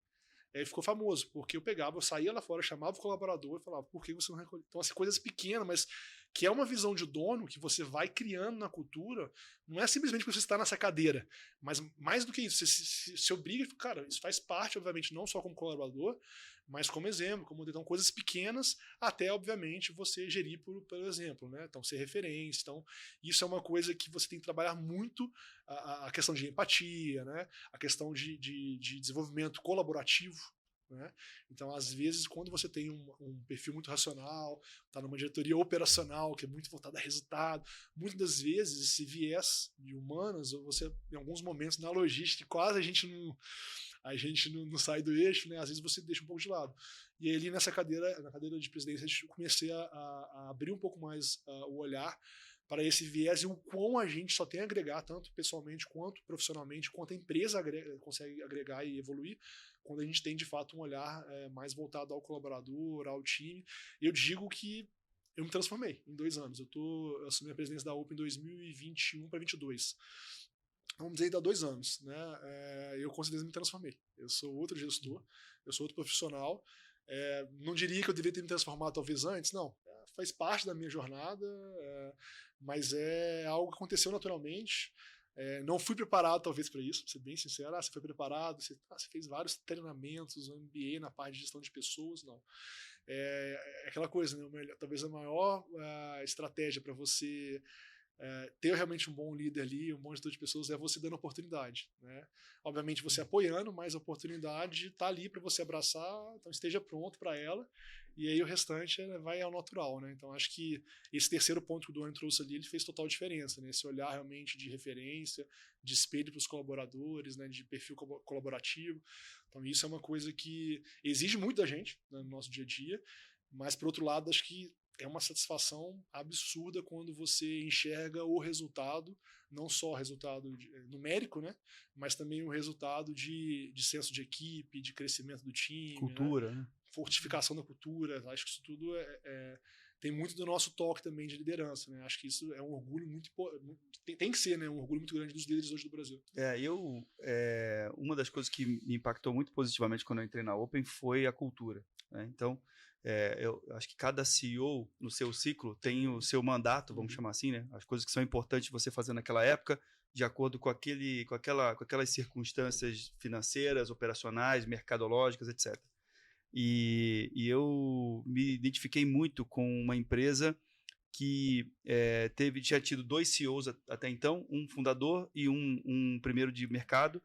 Aí ficou famoso, porque eu saía lá fora, chamava o colaborador e falava, por que você não recolhe? Então, assim, coisas pequenas, mas que é uma visão de dono que você vai criando na cultura, não é simplesmente porque você está nessa cadeira, mas mais do que isso, você se obriga, cara, isso faz parte, obviamente, não só como colaborador, mas como exemplo, como então coisas pequenas, até, obviamente, você gerir pelo exemplo, né? Então, ser referência, então, isso é uma coisa que você tem que trabalhar muito, a questão de empatia, né? A questão de desenvolvimento colaborativo, né? Então, às vezes, quando você tem um perfil muito racional, está numa diretoria operacional que é muito voltada a resultado, muitas das vezes esse viés de humanas, você, em alguns momentos na logística, quase a gente não sai do eixo, né? Às vezes você deixa um pouco de lado. E aí, ali na cadeira de presidência, eu comecei a abrir um pouco mais o olhar para esse viés e o quão a gente só tem a agregar, tanto pessoalmente quanto profissionalmente, quanto a empresa consegue agregar e evoluir, quando a gente tem de fato um olhar mais voltado ao colaborador, ao time. Eu digo que eu me transformei em 2 anos. Eu assumi a presidência da Open em 2021 para 2022. Vamos dizer, há 2 anos. Né? Eu com certeza me transformei. Eu sou outro gestor, eu sou outro profissional. Não diria que eu deveria ter me transformado talvez antes, não. Faz parte da minha jornada, mas é algo que aconteceu naturalmente. Não fui preparado talvez para isso, pra ser bem sincero. Você foi preparado, você fez vários treinamentos, um MBA na parte de gestão de pessoas, não. Aquela coisa, né? Talvez a maior estratégia para você ter realmente um bom líder ali, um bom gestor de pessoas, é você dando oportunidade, né? Obviamente você apoiando, mas a oportunidade está ali para você abraçar, então esteja pronto para ela e aí o restante vai ao natural, né? Então acho que esse terceiro ponto que o Duane trouxe ali, ele fez total diferença, né? Esse olhar realmente de referência, de espelho para os colaboradores, né? De perfil colaborativo. Então isso é uma coisa que exige muito da gente, né, no nosso dia a dia, mas por outro lado acho que é uma satisfação absurda quando você enxerga o resultado, não só o resultado numérico, né, mas também o resultado de senso de equipe, de crescimento do time, Cultura, né? Fortificação da cultura. Acho que isso tudo tem muito do nosso toque também de liderança. Né? Acho que isso é um orgulho muito importante. Tem que ser, né, um orgulho muito grande dos líderes hoje do Brasil. Uma das coisas que me impactou muito positivamente quando eu entrei na Open foi a cultura, né? Então, eu acho que cada CEO no seu ciclo tem o seu mandato, vamos chamar assim, né? As coisas que são importantes você fazer naquela época, de acordo com aquelas circunstâncias financeiras, operacionais, mercadológicas, etc. E eu me identifiquei muito com uma empresa que tinha tido 2 CEOs até então, um fundador e um primeiro de mercado,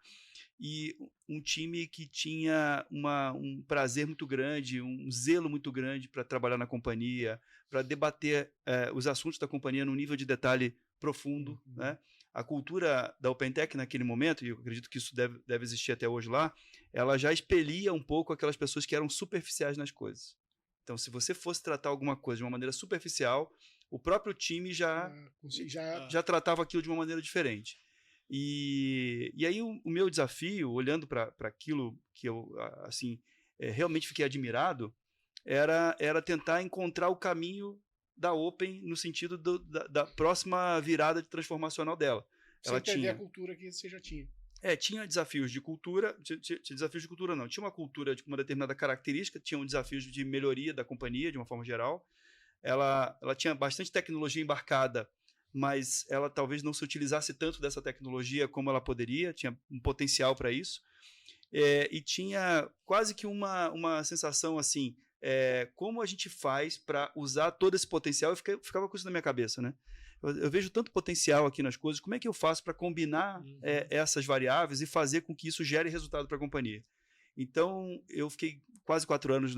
e um time que tinha um prazer muito grande, um zelo muito grande para trabalhar na companhia, para debater os assuntos da companhia num nível de detalhe profundo, né? A cultura da OpenTech naquele momento, e eu acredito que isso deve existir até hoje lá, ela já expelia um pouco aquelas pessoas que eram superficiais nas coisas. Então, se você fosse tratar alguma coisa de uma maneira superficial, o próprio time já tratava aquilo de uma maneira diferente. E aí o meu desafio, olhando para aquilo que eu assim, realmente fiquei admirado, era tentar encontrar o caminho da Open no sentido da próxima virada transformacional dela. Ela tinha a cultura que você já tinha. Tinha desafios de cultura, tinha desafios de cultura não, tinha uma cultura de uma determinada característica, tinha desafios de melhoria da companhia de uma forma geral. Ela tinha bastante tecnologia embarcada, mas ela talvez não se utilizasse tanto dessa tecnologia como ela poderia, tinha um potencial para isso. E tinha quase que uma sensação assim, como a gente faz para usar todo esse potencial? Eu ficava com isso na minha cabeça, né? Eu vejo tanto potencial aqui nas coisas, como é que eu faço para combinar essas variáveis e fazer com que isso gere resultado para a companhia? Então, eu fiquei quase 4 anos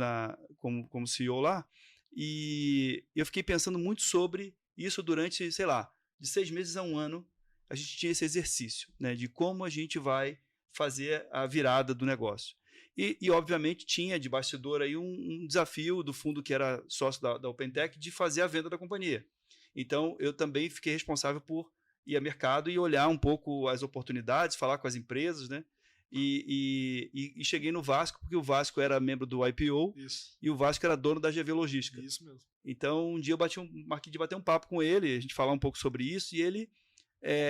como CEO lá, e eu fiquei pensando muito sobre isso durante, sei lá, de 6 meses a 1 ano, a gente tinha esse exercício, né, de como a gente vai fazer a virada do negócio. E obviamente, tinha de bastidor aí um desafio do fundo que era sócio da OpenTech de fazer a venda da companhia. Então, eu também fiquei responsável por ir ao mercado e olhar um pouco as oportunidades, falar com as empresas, né? E cheguei no Vasco, porque o Vasco era membro do IPO. Isso. E o Vasco era dono da GV Logística. Isso mesmo. Então, um dia eu marquei de bater um papo com ele, a gente falar um pouco sobre isso, e ele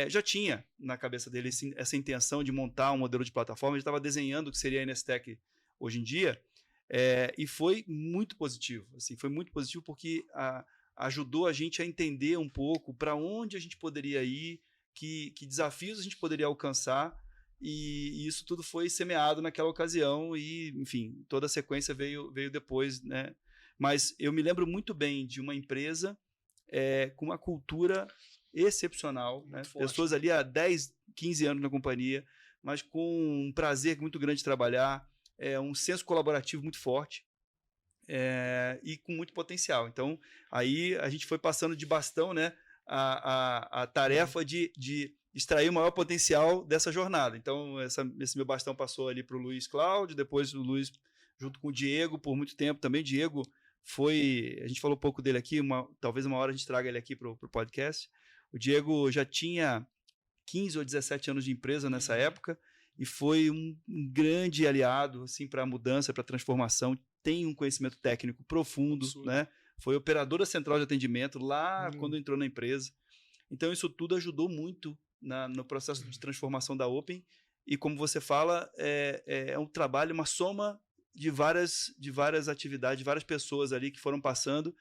já tinha na cabeça dele essa intenção de montar um modelo de plataforma. Ele estava desenhando o que seria a Nestec hoje em dia, e foi muito positivo. Assim, foi muito positivo porque ajudou a gente a entender um pouco para onde a gente poderia ir, que desafios a gente poderia alcançar, e isso tudo foi semeado naquela ocasião e, enfim, toda a sequência veio depois, né? Mas eu me lembro muito bem de uma empresa com uma cultura excepcional, né? Pessoas ali há 10, 15 anos na companhia, mas com um prazer muito grande de trabalhar, um senso colaborativo muito forte, e com muito potencial. Então, aí a gente foi passando de bastão, né, a tarefa de extrair o maior potencial dessa jornada. Então, esse meu bastão passou ali para o Luiz Cláudio, depois o Luiz, junto com o Diego, por muito tempo também. Diego a gente falou um pouco dele aqui, talvez uma hora a gente traga ele aqui para o podcast. O Diego já tinha 15 ou 17 anos de empresa nessa época e foi um grande aliado assim, para a mudança, para a transformação. Tem um conhecimento técnico profundo, né? Foi operadora central de atendimento lá quando entrou na empresa. Então, isso tudo ajudou muito no processo de transformação da Open. E, como você fala, é um trabalho, uma soma de várias atividades, de várias pessoas ali que foram passando.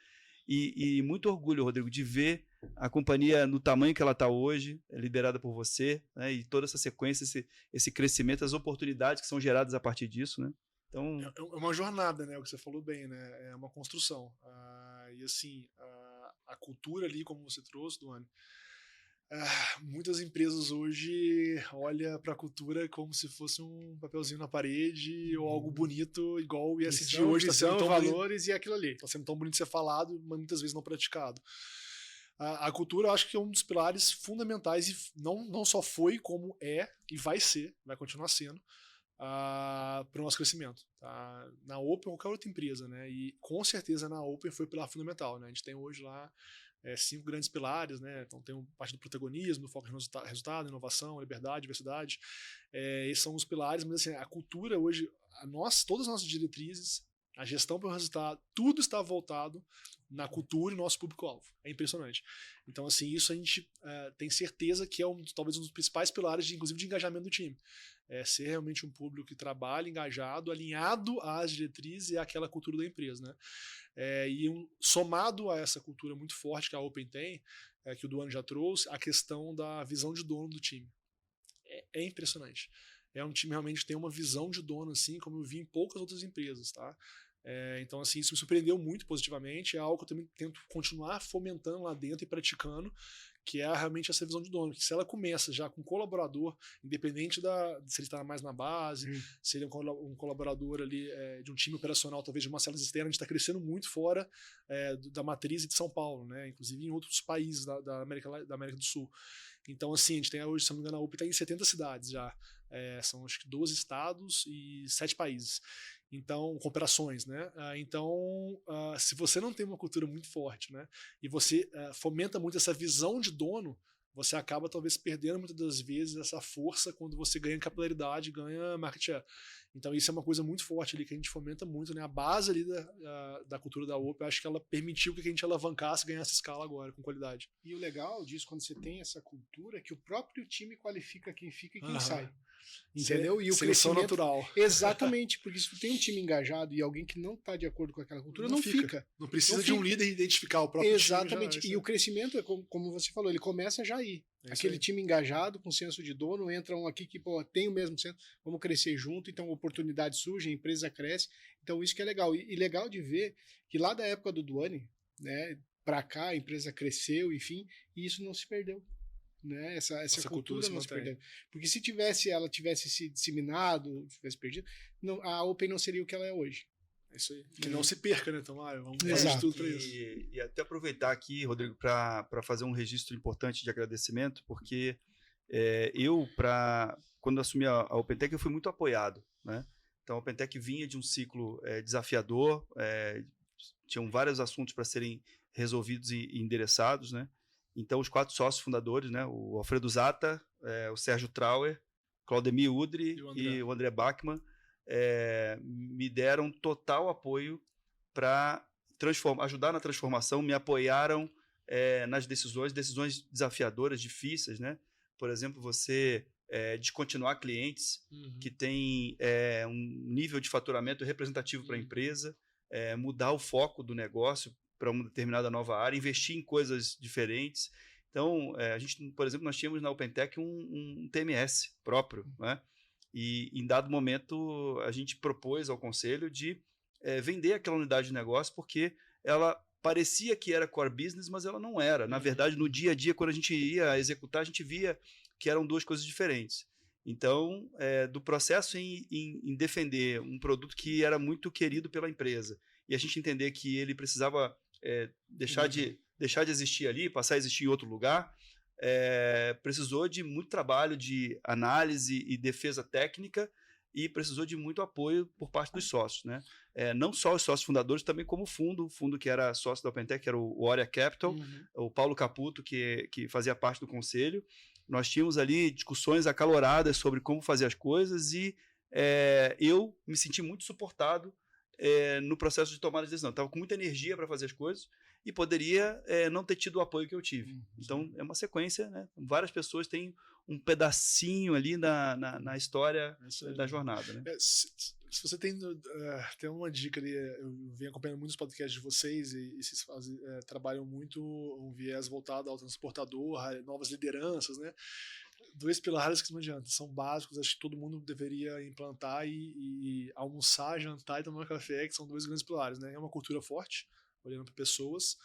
E muito orgulho, Rodrigo, de ver a companhia no tamanho que ela está hoje, liderada por você, né? E toda essa sequência, esse crescimento, as oportunidades que são geradas a partir disso, né? Então, é uma jornada, né? O que você falou bem, né? É uma construção. E assim, a cultura ali, como você trouxe, Duane, Muitas empresas hoje olham para a cultura como se fosse um papelzinho na parede ou algo bonito, igual o ESG hoje está sendo tão valores bonito, e aquilo ali. está sendo tão bonito ser falado, mas muitas vezes não praticado. A cultura, eu acho que é um dos pilares fundamentais e não só foi, como é e vai continuar sendo para o nosso crescimento. Tá? Na Open ou qualquer outra empresa, né? E com certeza na Open foi o pilar fundamental, né? A gente tem hoje lá 5 grandes pilares, né? Então tem parte do protagonismo, do foco em resultado, inovação, liberdade, diversidade. Esses são os pilares, mas assim, a cultura hoje, todas as nossas diretrizes, a gestão pelo resultado, tudo está voltado na cultura e no nosso público-alvo. É impressionante. Então, assim, isso a gente tem certeza que é talvez um dos principais pilares, inclusive, de engajamento do time. Ser realmente um público que trabalha engajado, alinhado às diretrizes e àquela cultura da empresa, né? Somado a essa cultura muito forte que a Open tem, que o Duane já trouxe, a questão da visão de dono do time. É impressionante. É um time realmente que tem uma visão de dono, assim, como eu vi em poucas outras empresas, tá? Então, assim, isso me surpreendeu muito positivamente. É algo que eu também tento continuar fomentando lá dentro e praticando, que é realmente essa visão de dono. Que se ela começa já com um colaborador, independente se ele está mais na base, se ele é um colaborador ali de um time operacional, talvez de uma célula externa, a gente está crescendo muito fora da matriz de São Paulo, né? Inclusive em outros países da América do Sul. Então, assim, a gente tem hoje, se não me engano, a UP está em 70 cidades já. São acho que 12 estados e 7 países. Então, com operações, né? Então, se você não tem uma cultura muito forte, né? E você fomenta muito essa visão de dono, você acaba talvez perdendo muitas das vezes essa força quando você ganha capilaridade, ganha market share. Então, isso é uma coisa muito forte ali que a gente fomenta muito, né? A base ali da cultura da Open, eu acho que ela permitiu que a gente alavancasse e ganhasse escala agora, com qualidade. E o legal disso, quando você tem essa cultura, é que o próprio time qualifica quem fica e quem sai. Entendeu? E o crescimento natural. Exatamente, porque se tem um time engajado e alguém que não está de acordo com aquela cultura, não fica. Não precisa de um líder identificar o próprio time. Exatamente. E o crescimento, como você falou, ele começa já aí. Aquele time engajado, com senso de dono, entra um aqui que tem o mesmo senso, vamos crescer junto, então oportunidades surgem, a empresa cresce. Então isso que é legal. E legal de ver que lá da época do Duane, né, para cá, a empresa cresceu, enfim, e isso não se perdeu. Né? Essa cultura não se perdeu. Porque se ela tivesse se disseminado, tivesse perdido, a Open não seria o que ela é hoje. É isso aí. Que não se perca, né? Então, vamos fazer de tudo para isso. E até aproveitar aqui, Rodrigo, para fazer um registro importante de agradecimento, porque quando assumi a OpenTech, eu fui muito apoiado, né? Então, a OpenTech vinha de um ciclo desafiador, tinham vários assuntos para serem resolvidos e endereçados, né? Então, os 4 sócios fundadores, né, o Alfredo Zata, o Sérgio Trauer, Claudemir Udry e o André Bachmann, me deram total apoio para ajudar na transformação, me apoiaram nas decisões desafiadoras, difíceis, né? Por exemplo, você descontinuar clientes que têm um nível de faturamento representativo para a empresa, mudar o foco do negócio para uma determinada nova área, investir em coisas diferentes. Então, a gente, por exemplo, nós tínhamos na OpenTech um TMS próprio, né? E em dado momento a gente propôs ao conselho de vender aquela unidade de negócio porque ela parecia que era core business, mas ela não era. Na verdade, no dia a dia, quando a gente ia executar, a gente via que eram 2 coisas diferentes. Então, do processo em defender um produto que era muito querido pela empresa e a gente entender que ele precisava deixar de existir ali, passar a existir em outro lugar, precisou de muito trabalho de análise e defesa técnica e precisou de muito apoio por parte dos sócios, né? Não só os sócios fundadores, também como o fundo que era sócio da OpenTech, que era o Oria Capital, o Paulo Caputo, que fazia parte do conselho. Nós tínhamos ali discussões acaloradas sobre como fazer as coisas e eu me senti muito suportado no processo de tomada de decisão. Estava com muita energia para fazer as coisas e poderia não ter tido o apoio que eu tive. Então, é uma sequência, né? Várias pessoas têm um pedacinho ali na história da jornada, né? Se você tem uma dica ali, eu venho acompanhando muitos podcasts de vocês e vocês trabalham muito um viés voltado ao transportador, a novas lideranças, né? 2 pilares que não adianta, são básicos, acho que todo mundo deveria implantar e almoçar, jantar e tomar café, que são 2 grandes pilares, né? É uma cultura forte, olhando para pessoas,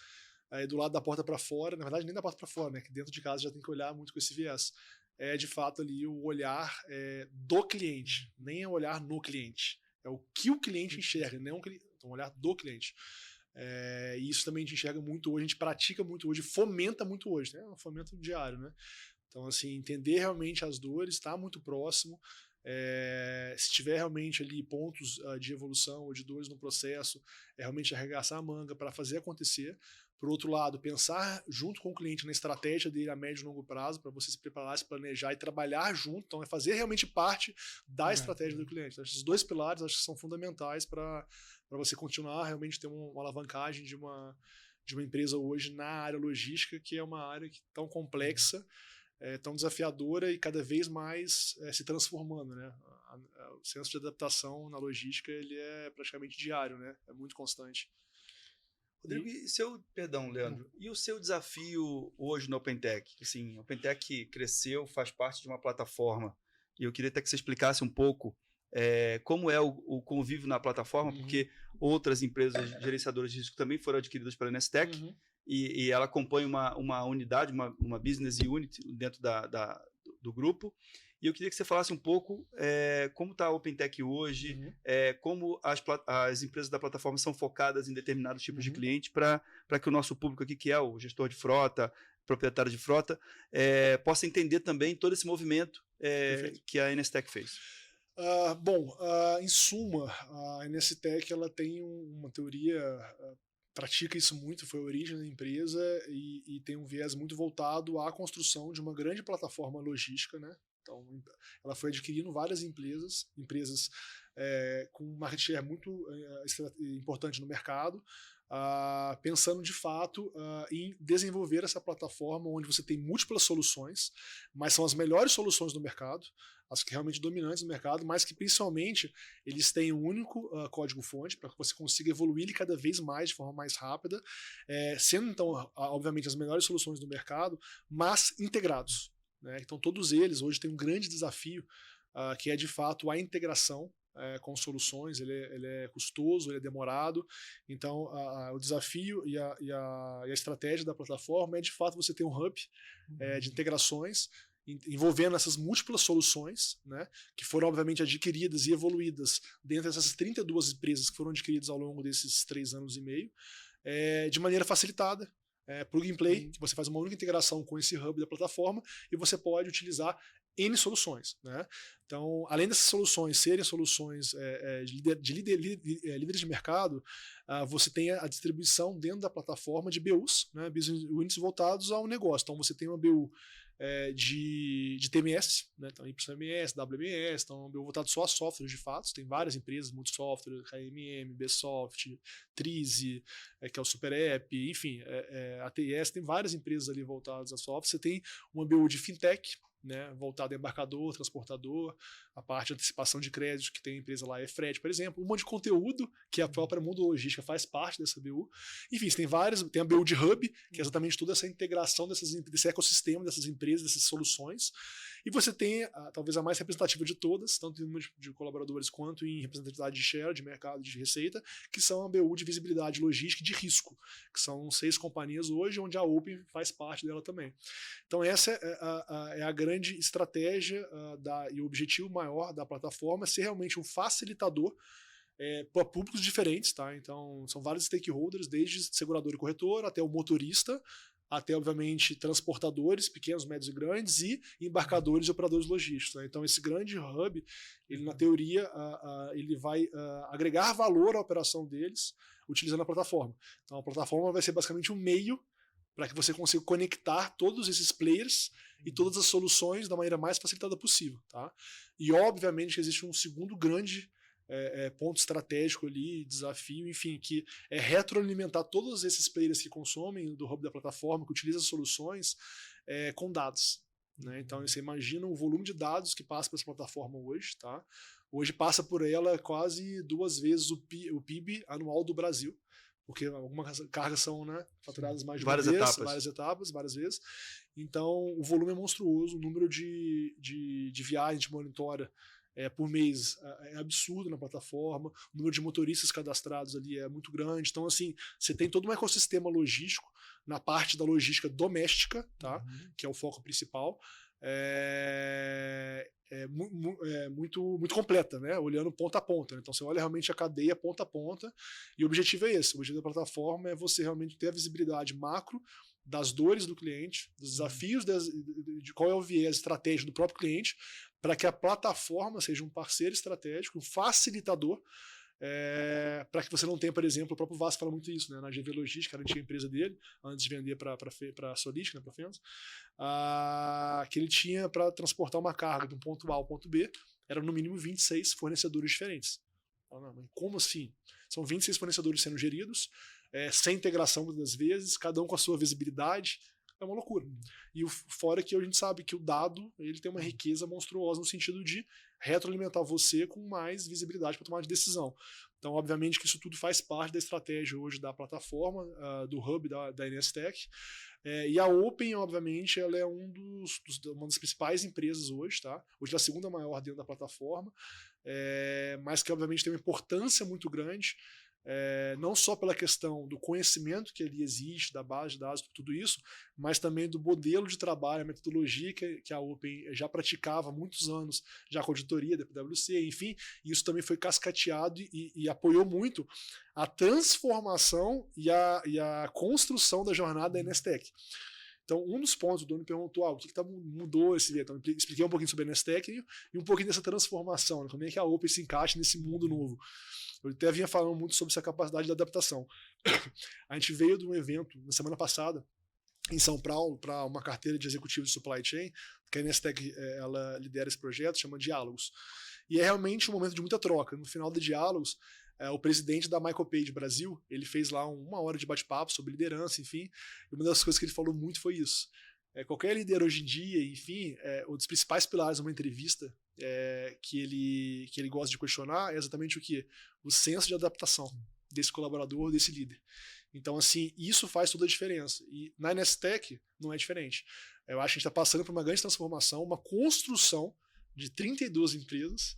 do lado da porta para fora, na verdade nem da porta para fora, né, que dentro de casa já tem que olhar muito com esse viés. É de fato ali o olhar do cliente, nem é o olhar no cliente. É o que o cliente enxerga, não então, o olhar do cliente. E isso também a gente enxerga muito hoje, a gente pratica muito hoje, fomenta muito hoje, né? É um fomento diário, né? Então, assim, entender realmente as dores, estar muito próximo. Se tiver realmente ali pontos de evolução ou de dores no processo, realmente arregaçar a manga para fazer acontecer. Por outro lado, pensar junto com o cliente na estratégia dele a médio e longo prazo, para você se preparar, se planejar e trabalhar junto. Então, é fazer realmente parte da estratégia do cliente. Então, esses 2 pilares acho que são fundamentais para você continuar realmente ter uma alavancagem de uma empresa hoje na área logística, que é uma área tão complexa, tão desafiadora e cada vez mais se transformando, né? O senso de adaptação na logística ele é praticamente diário, né? É muito constante. Rodrigo, perdão, Leandro, e o seu desafio hoje no OpenTech? Assim, a OpenTech cresceu, faz parte de uma plataforma, e eu queria até que você explicasse um pouco como é o convívio na plataforma, porque outras empresas gerenciadoras de risco também foram adquiridas pela Nestec, e ela compõe uma unidade, uma business unit dentro do grupo. E eu queria que você falasse um pouco como está a OpenTech hoje, como as empresas da plataforma são focadas em determinados tipos de cliente para que o nosso público aqui, que é o gestor de frota, proprietário de frota, possa entender também todo esse movimento que a Nestec fez. Em suma, a Nestec ela tem uma teoria, pratica isso muito, foi a origem da empresa e tem um viés muito voltado à construção de uma grande plataforma logística, né? Então, ela foi adquirindo várias empresas com um market share muito importante no mercado, pensando de fato em desenvolver essa plataforma onde você tem múltiplas soluções, mas são as melhores soluções do mercado, as que realmente dominantes no mercado, mas que principalmente eles têm um único código-fonte para que você consiga evoluir ele cada vez mais de forma mais rápida, sendo então, obviamente, as melhores soluções do mercado, mas integrados. Né? Então todos eles hoje têm um grande desafio que é de fato a integração com soluções. Ele é custoso, ele é demorado, então o desafio e a estratégia da plataforma é de fato você ter um hub de integrações envolvendo essas múltiplas soluções, né, que foram obviamente adquiridas e evoluídas dentro dessas 32 empresas que foram adquiridas ao longo desses 3 anos e meio, de maneira facilitada. Plug and play, que você faz uma única integração com esse hub da plataforma e você pode utilizar N soluções. Né? Então, além dessas soluções serem soluções líderes de mercado, você tem a distribuição dentro da plataforma de BUs, né, business units voltados ao negócio. Então, você tem uma BU de TMS, né? Então YMS, WMS, então voltado só a softwares de fato. Tem várias empresas, Multisoftware, KMM, Bsoft, Trize, que é o Super App, enfim, a TIS, tem várias empresas ali voltadas a software. Você tem uma BU de fintech, né, voltado a embarcador, transportador, a parte de antecipação de crédito que tem a empresa lá, Fred, por exemplo, um monte de conteúdo que a própria Mundo Logística faz parte dessa BU. Enfim, você tem várias, tem a BU de Hub, que é exatamente toda essa integração desse ecossistema, dessas empresas, dessas soluções. E você tem talvez a mais representativa de todas, tanto em número de colaboradores quanto em representatividade de share, de mercado, de receita, que são a BU de visibilidade logística e de risco, que são 6 companhias hoje, onde a Open faz parte dela também. Então essa é a grande estratégia e o objetivo maior da plataforma, ser realmente um facilitador para públicos diferentes, tá? Então são vários stakeholders, desde segurador e corretor até o motorista, até, obviamente, transportadores, pequenos, médios e grandes, e embarcadores e operadores logísticos. Né? Então, esse grande hub, ele, na teoria, ele vai agregar valor à operação deles utilizando a plataforma. Então, a plataforma vai ser basicamente um meio para que você consiga conectar todos esses players e todas as soluções da maneira mais facilitada possível. Tá? E, obviamente, existe um segundo grande ponto estratégico ali, desafio, enfim, que é retroalimentar todos esses players que consomem do hub da plataforma, que utilizam as soluções com dados. Né? Então você imagina o volume de dados que passa por essa plataforma hoje. Tá? Hoje passa por ela quase 2 vezes o PIB anual do Brasil, porque algumas cargas são, né, faturadas mais de várias etapas, várias vezes. Então o volume é monstruoso, o número de viagens a gente monitora por mês é absurdo na plataforma, o número de motoristas cadastrados ali é muito grande. Então, assim, você tem todo um ecossistema logístico na parte da logística doméstica, tá? Que é o foco principal. Muito completa, né? Olhando ponta a ponta. Né? Então você olha realmente a cadeia ponta a ponta e o objetivo é esse. O objetivo da plataforma é você realmente ter a visibilidade macro das dores do cliente, dos desafios de qual é o viés estratégico do próprio cliente, para que a plataforma seja um parceiro estratégico, um facilitador, para que você não tenha, por exemplo, o próprio Vasco fala muito isso, né? Na GV Logística, ele tinha a empresa dele, antes de vender para a Solistica, né, para a Fenza, que ele tinha para transportar uma carga de um ponto A ao ponto B, eram no mínimo 26 fornecedores diferentes. Não, como assim? São 26 fornecedores sendo geridos, sem integração muitas vezes, cada um com a sua visibilidade. É uma loucura. E fora que a gente sabe que o dado ele tem uma riqueza monstruosa no sentido de retroalimentar você com mais visibilidade para tomar de decisão. Então, obviamente que isso tudo faz parte da estratégia hoje da plataforma, do hub da Inestec. E a Open, obviamente, ela é uma das principais empresas hoje, tá? Hoje ela é a segunda maior dentro da plataforma, mas que obviamente tem uma importância muito grande, não só pela questão do conhecimento que ali existe, da base de dados, tudo isso, mas também do modelo de trabalho, a metodologia que a Open já praticava há muitos anos, já com a auditoria da PwC, enfim, isso também foi cascateado e apoiou muito a transformação e a construção da jornada da Inestec. Então, um dos pontos, o dono perguntou, o que mudou esse dia? Então, eu expliquei um pouquinho sobre a Inestec e um pouquinho dessa transformação, né? Como é que a Open se encaixa nesse mundo novo. Eu até vinha falando muito sobre essa capacidade de adaptação. A gente veio de um evento, na semana passada, em São Paulo, para uma carteira de executivo de supply chain, que a Inestec ela lidera esse projeto, chama Diálogos. E é realmente um momento de muita troca. No final de Diálogos, o presidente da Michael Page Brasil, ele fez lá 1 hora de bate-papo sobre liderança, enfim, e uma das coisas que ele falou muito foi isso. Qualquer líder hoje em dia, enfim, um dos principais pilares de uma entrevista que ele gosta de questionar é exatamente o quê? O senso de adaptação desse colaborador, desse líder. Então, assim, isso faz toda a diferença. E na Inestec não é diferente. Eu acho que a gente está passando por uma grande transformação, uma construção de 32 empresas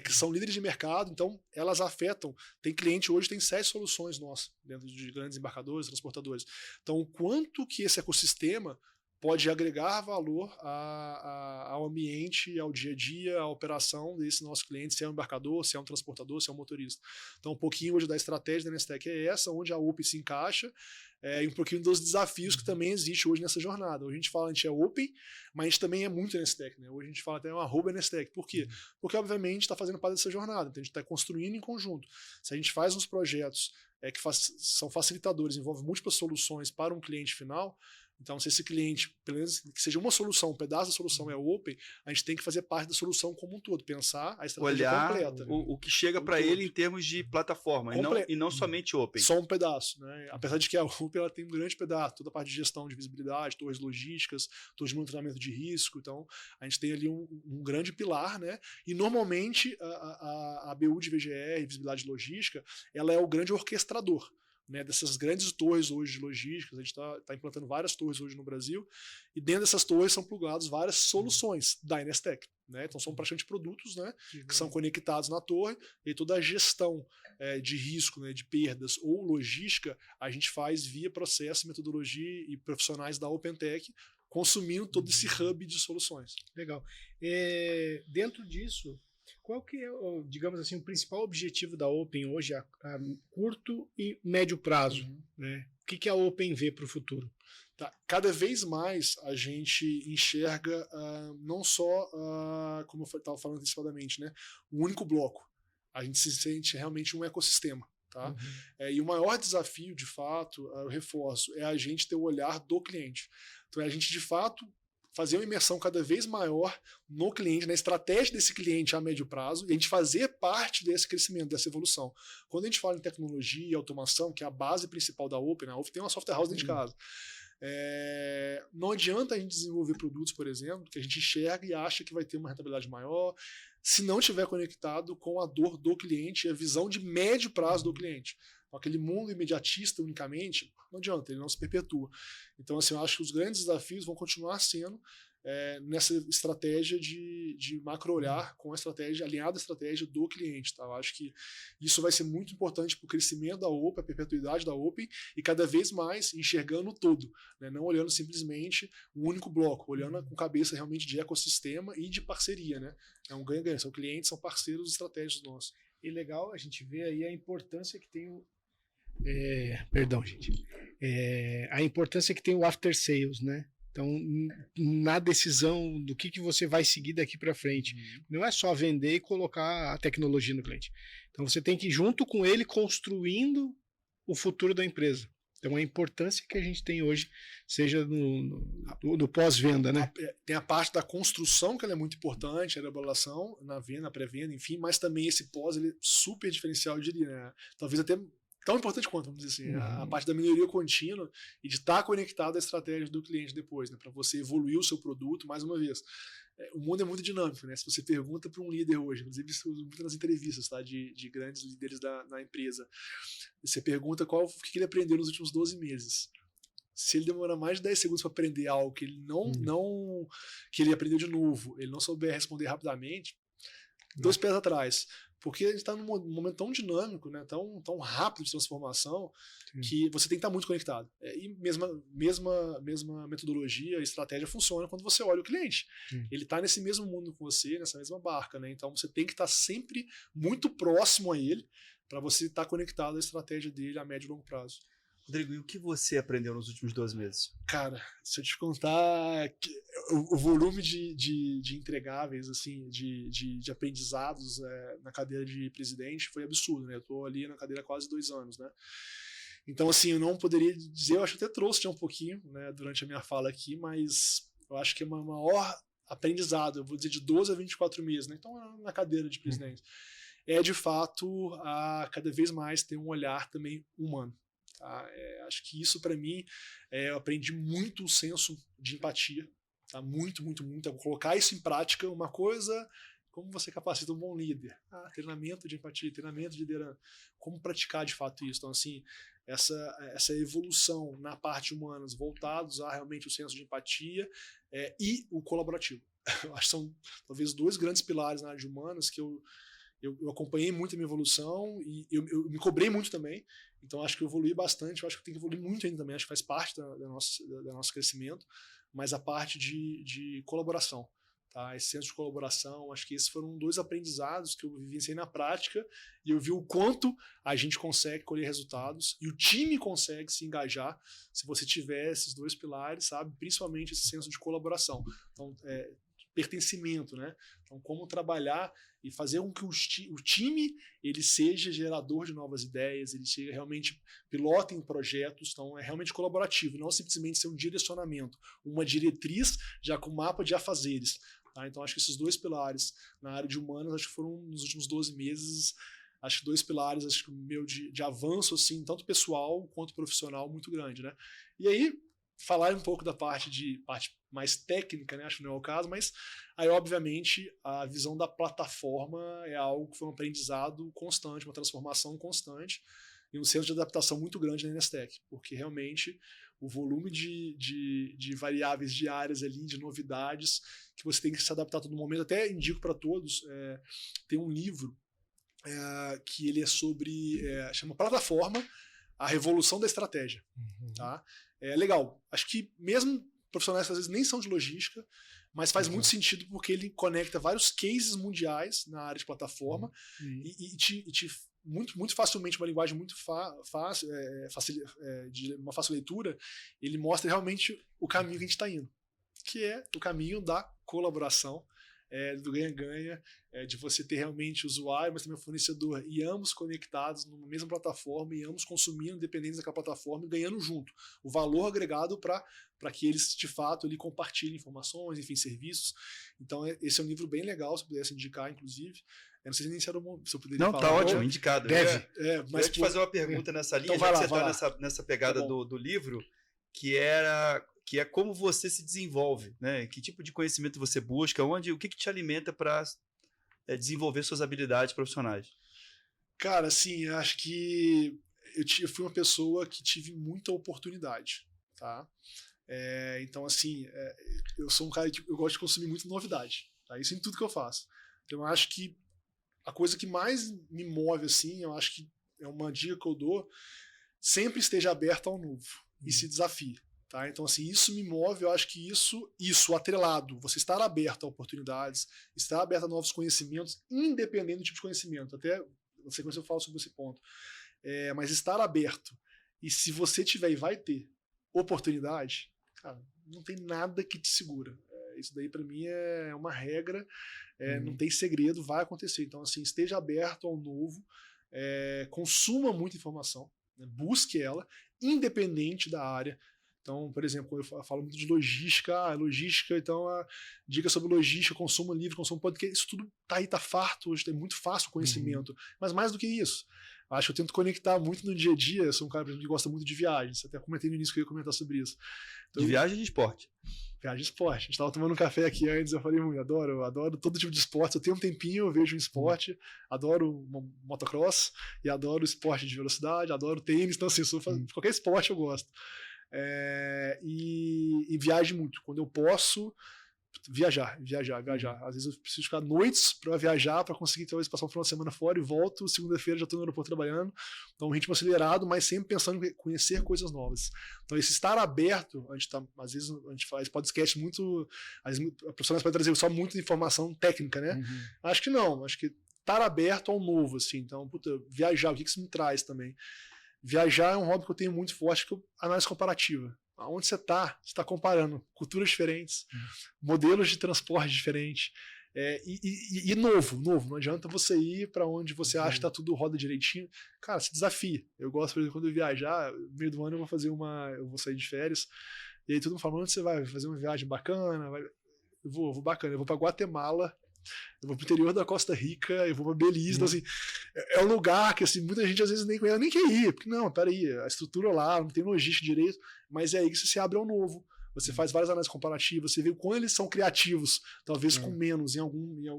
que são líderes de mercado, então elas afetam. Tem cliente hoje, tem 7 soluções nossas, dentro de grandes embarcadores, transportadores. Então, o quanto que esse ecossistema pode agregar valor ao ambiente, ao dia a dia, à operação desse nosso cliente, se é um embarcador, se é um transportador, se é um motorista. Então, um pouquinho hoje da estratégia da Inestec é essa, onde a Open se encaixa, e um pouquinho dos desafios que também existem hoje nessa jornada. Hoje a gente fala, a gente é Open, mas a gente também é muito Inestec, né? Hoje a gente fala até uma @Inestec. Por quê? Porque, obviamente, está fazendo parte dessa jornada, então a gente está construindo em conjunto. Se a gente faz uns projetos que são facilitadores, envolvem múltiplas soluções para um cliente final, então, se esse cliente, pelo menos que seja uma solução, um pedaço da solução é open, a gente tem que fazer parte da solução como um todo, pensar a estratégia completa. O que chega para ele em termos de plataforma, e não somente open. Só um pedaço. Né? Apesar de que a open ela tem um grande pedaço, toda a parte de gestão de visibilidade, torres logísticas, torres de monitoramento de risco. Então, a gente tem ali um grande pilar, né? E normalmente a BU de VGR, visibilidade logística, ela é o grande orquestrador. Né, dessas grandes torres hoje de logística, a gente está implantando várias torres hoje no Brasil, e dentro dessas torres são plugadas várias soluções da Inestec. Né? Então são praticamente produtos, né, que são conectados na torre, e toda a gestão de risco, né, de perdas ou logística, a gente faz via processo, metodologia e profissionais da OpenTech, consumindo todo esse hub de soluções. Legal. Dentro disso, qual que é, digamos assim, o principal objetivo da Open hoje a curto e médio prazo? Né? O que a Open vê para o futuro? Tá. Cada vez mais a gente enxerga não só, como eu estava falando antecipadamente, né, um único bloco. A gente se sente realmente um ecossistema. Tá? E o maior desafio, de fato, eu reforço, é a gente ter o olhar do cliente. Então, é a gente, de fato, fazer uma imersão cada vez maior no cliente, na estratégia desse cliente a médio prazo, e a gente fazer parte desse crescimento, dessa evolução. Quando a gente fala em tecnologia e automação, que é a base principal da Open, a Open tem uma software house dentro de casa. Não adianta a gente desenvolver produtos, por exemplo, que a gente enxerga e acha que vai ter uma rentabilidade maior, se não estiver conectado com a dor do cliente e a visão de médio prazo do cliente. Aquele mundo imediatista unicamente, não adianta, ele não se perpetua. Então, assim, eu acho que os grandes desafios vão continuar sendo nessa estratégia de macro-olhar com a estratégia, alinhada à estratégia do cliente. Tá? Eu acho que isso vai ser muito importante para o crescimento da Open, a perpetuidade da Open, e cada vez mais enxergando o todo, né? Não olhando simplesmente um único bloco, olhando com cabeça realmente de ecossistema e de parceria. Né? É um ganha-ganha, são clientes, são parceiros estratégicos nossos. E legal a gente vê aí a importância que tem o... perdão, gente. A importância que tem o after sales, né? Então, na decisão do que você vai seguir daqui para frente, não é só vender e colocar a tecnologia no cliente. Então, você tem que ir junto com ele construindo o futuro da empresa. Então, a importância que a gente tem hoje, seja no pós-venda, né? Tem a parte da construção, que ela é muito importante, a elaboração, na venda, na pré-venda, enfim, mas também esse pós, ele é super diferencial, eu diria, né? Talvez até tão importante quanto, vamos dizer assim, a parte da melhoria contínua e de estar conectado à estratégia do cliente depois, né? Para você evoluir o seu produto, mais uma vez. O mundo é muito dinâmico, né? Se você pergunta para um líder hoje, inclusive isso eu uso muito nas entrevistas, tá? de grandes líderes da empresa, você pergunta o que ele aprendeu nos últimos 12 meses. Se ele demorar mais de 10 segundos para aprender algo que ele que ele aprendeu de novo, ele não souber responder rapidamente, 2 pés atrás. Porque a gente está num momento tão dinâmico, né, tão rápido de transformação, que você tem que estar muito conectado. E mesma metodologia, estratégia funciona quando você olha o cliente. Ele está nesse mesmo mundo com você, nessa mesma barca. Né? Então você tem que estar sempre muito próximo a ele para você estar conectado à estratégia dele a médio e longo prazo. Rodrigo, e o que você aprendeu nos últimos 12 meses? Cara, se eu te contar o volume de entregáveis, assim, de aprendizados na cadeira de presidente foi absurdo, né? Eu tô ali na cadeira há quase 2 anos, né? Então, assim, eu não poderia dizer, eu acho que até trouxe um pouquinho, né, durante a minha fala aqui, mas eu acho que é uma maior aprendizado, eu vou dizer de 12 a 24 meses, né? Então, na cadeira de presidente. É, de fato, a cada vez mais ter um olhar também humano. Tá? Acho que isso, para mim, eu aprendi muito o senso de empatia. Tá? Muito. Colocar isso em prática, uma coisa, como você capacita um bom líder. Treinamento de empatia, treinamento de liderança. Como praticar, de fato, isso. Então, assim, essa evolução na parte humana, voltados a realmente o senso de empatia e o colaborativo. Eu acho que são, talvez, 2 grandes pilares na área de humanas que eu acompanhei muito a minha evolução e eu me cobrei muito também. Então, acho que eu evolui bastante. Eu acho que eu tenho que evoluir muito ainda também. Acho que faz parte do nosso crescimento. Mas a parte de colaboração. Tá? Esse senso de colaboração, acho que esses foram 2 aprendizados que eu vivenciei na prática. E eu vi o quanto a gente consegue colher resultados. E o time consegue se engajar se você tiver esses 2 pilares, sabe? Principalmente esse senso de colaboração. Então, pertencimento, né? Então, como trabalhar e fazer com que o time ele seja gerador de novas ideias, ele seja realmente piloto em projetos, então é realmente colaborativo, não simplesmente ser um direcionamento, uma diretriz já com mapa de afazeres. Tá? Então, acho que esses 2 pilares na área de humanas, acho que foram nos últimos 12 meses, acho que 2 pilares, acho que meu de avanço, assim, tanto pessoal quanto profissional, muito grande, né? E aí, falar um pouco da parte mais técnica, né? Acho que não é o caso, mas aí, obviamente, a visão da plataforma é algo que foi um aprendizado constante, uma transformação constante e um senso de adaptação muito grande na Nestec, porque realmente o volume de variáveis diárias ali, de novidades, que você tem que se adaptar a todo momento, até indico para todos, tem um livro que ele é sobre, chama Plataforma, a Revolução da Estratégia. Tá? É legal. Acho que mesmo profissionais que às vezes nem são de logística, mas faz muito sentido porque ele conecta vários cases mundiais na área de plataforma e te muito facilmente, uma linguagem muito fácil, de uma fácil leitura, ele mostra realmente o caminho que a gente está indo, que é o caminho da colaboração, do ganha-ganha, de você ter realmente usuário, mas também o fornecedor, e ambos conectados numa mesma plataforma, e ambos consumindo, dependendo daquela plataforma, e ganhando junto. O valor agregado para que eles, de fato, ali, compartilhem informações, enfim, serviços. Então, esse é um livro bem legal, se pudesse indicar, inclusive. Eu não sei nem se eu poderia falar. Não, tá ótimo, indicado. Deve. Mas eu te fazer uma pergunta nessa linha, então, já que você está nessa pegada do livro, que é como você se desenvolve, né? Que tipo de conhecimento você busca, o que te alimenta para desenvolver suas habilidades profissionais? Cara, assim, eu acho que eu fui uma pessoa que tive muita oportunidade, tá? Então, assim, eu sou um cara que eu gosto de consumir muito novidade. Tá? Isso em tudo que eu faço. Então, eu acho que a coisa que mais me move, assim, eu acho que é uma dica que eu dou, sempre esteja aberto ao novo e se desafie. Tá? Então, assim, isso me move, eu acho que isso atrelado, você estar aberto a oportunidades, estar aberto a novos conhecimentos, independente do tipo de conhecimento, até na sequência eu falo sobre esse ponto, mas estar aberto, e se você tiver e vai ter oportunidade, cara, não tem nada que te segura. Isso daí para mim é uma regra, não tem segredo, vai acontecer. Então, assim, esteja aberto ao novo, consuma muita informação, né, busque ela, independente da área. Então, por exemplo, quando eu falo muito de logística, então a dica sobre logística, consumo livre, consumo podcast, isso tudo tá aí, tá farto, hoje tem muito fácil o conhecimento. Mas mais do que isso, acho que eu tento conectar muito no dia a dia, eu sou um cara, por exemplo, que gosta muito de viagens, até comentei no início que eu ia comentar sobre isso. Então, de viagem e de esporte. Viagem e esporte. A gente estava tomando um café aqui antes, eu falei, eu adoro todo tipo de esporte, eu tenho um tempinho, eu vejo um esporte, adoro motocross, e adoro esporte de velocidade, adoro tênis, então assim, qualquer esporte eu gosto. E viaje muito. Quando eu posso, viajar. Às vezes eu preciso ficar noites para viajar, para conseguir talvez passar um final de semana fora e volto. Segunda-feira já estou no aeroporto trabalhando. Então, um ritmo acelerado, mas sempre pensando em conhecer coisas novas. Então, esse estar aberto, às vezes a gente faz podcast muito. Às vezes, profissionais podem trazer só muita informação técnica, né? Acho que não. Acho que estar aberto ao novo, assim. Então, viajar, o que isso me traz também? Viajar é um hobby que eu tenho muito forte, que é análise comparativa. Onde você está comparando culturas diferentes, modelos de transporte diferentes, e novo. Não adianta você ir para onde você acha que está tudo roda direitinho. Cara, se desafia. Eu gosto, por exemplo, quando eu viajar, no meio do ano eu vou sair de férias, e aí todo mundo fala, onde você vai fazer uma viagem bacana? Eu vou bacana, eu vou para Guatemala, eu vou pro interior da Costa Rica, eu vou pra Belize, então assim, é um lugar que assim, muita gente às vezes nem conhece, nem quer ir, porque não, peraí, a estrutura lá, não tem logística direito, mas é aí que você se abre ao novo, você faz várias análises comparativas, você vê o quão eles são criativos, talvez com menos, em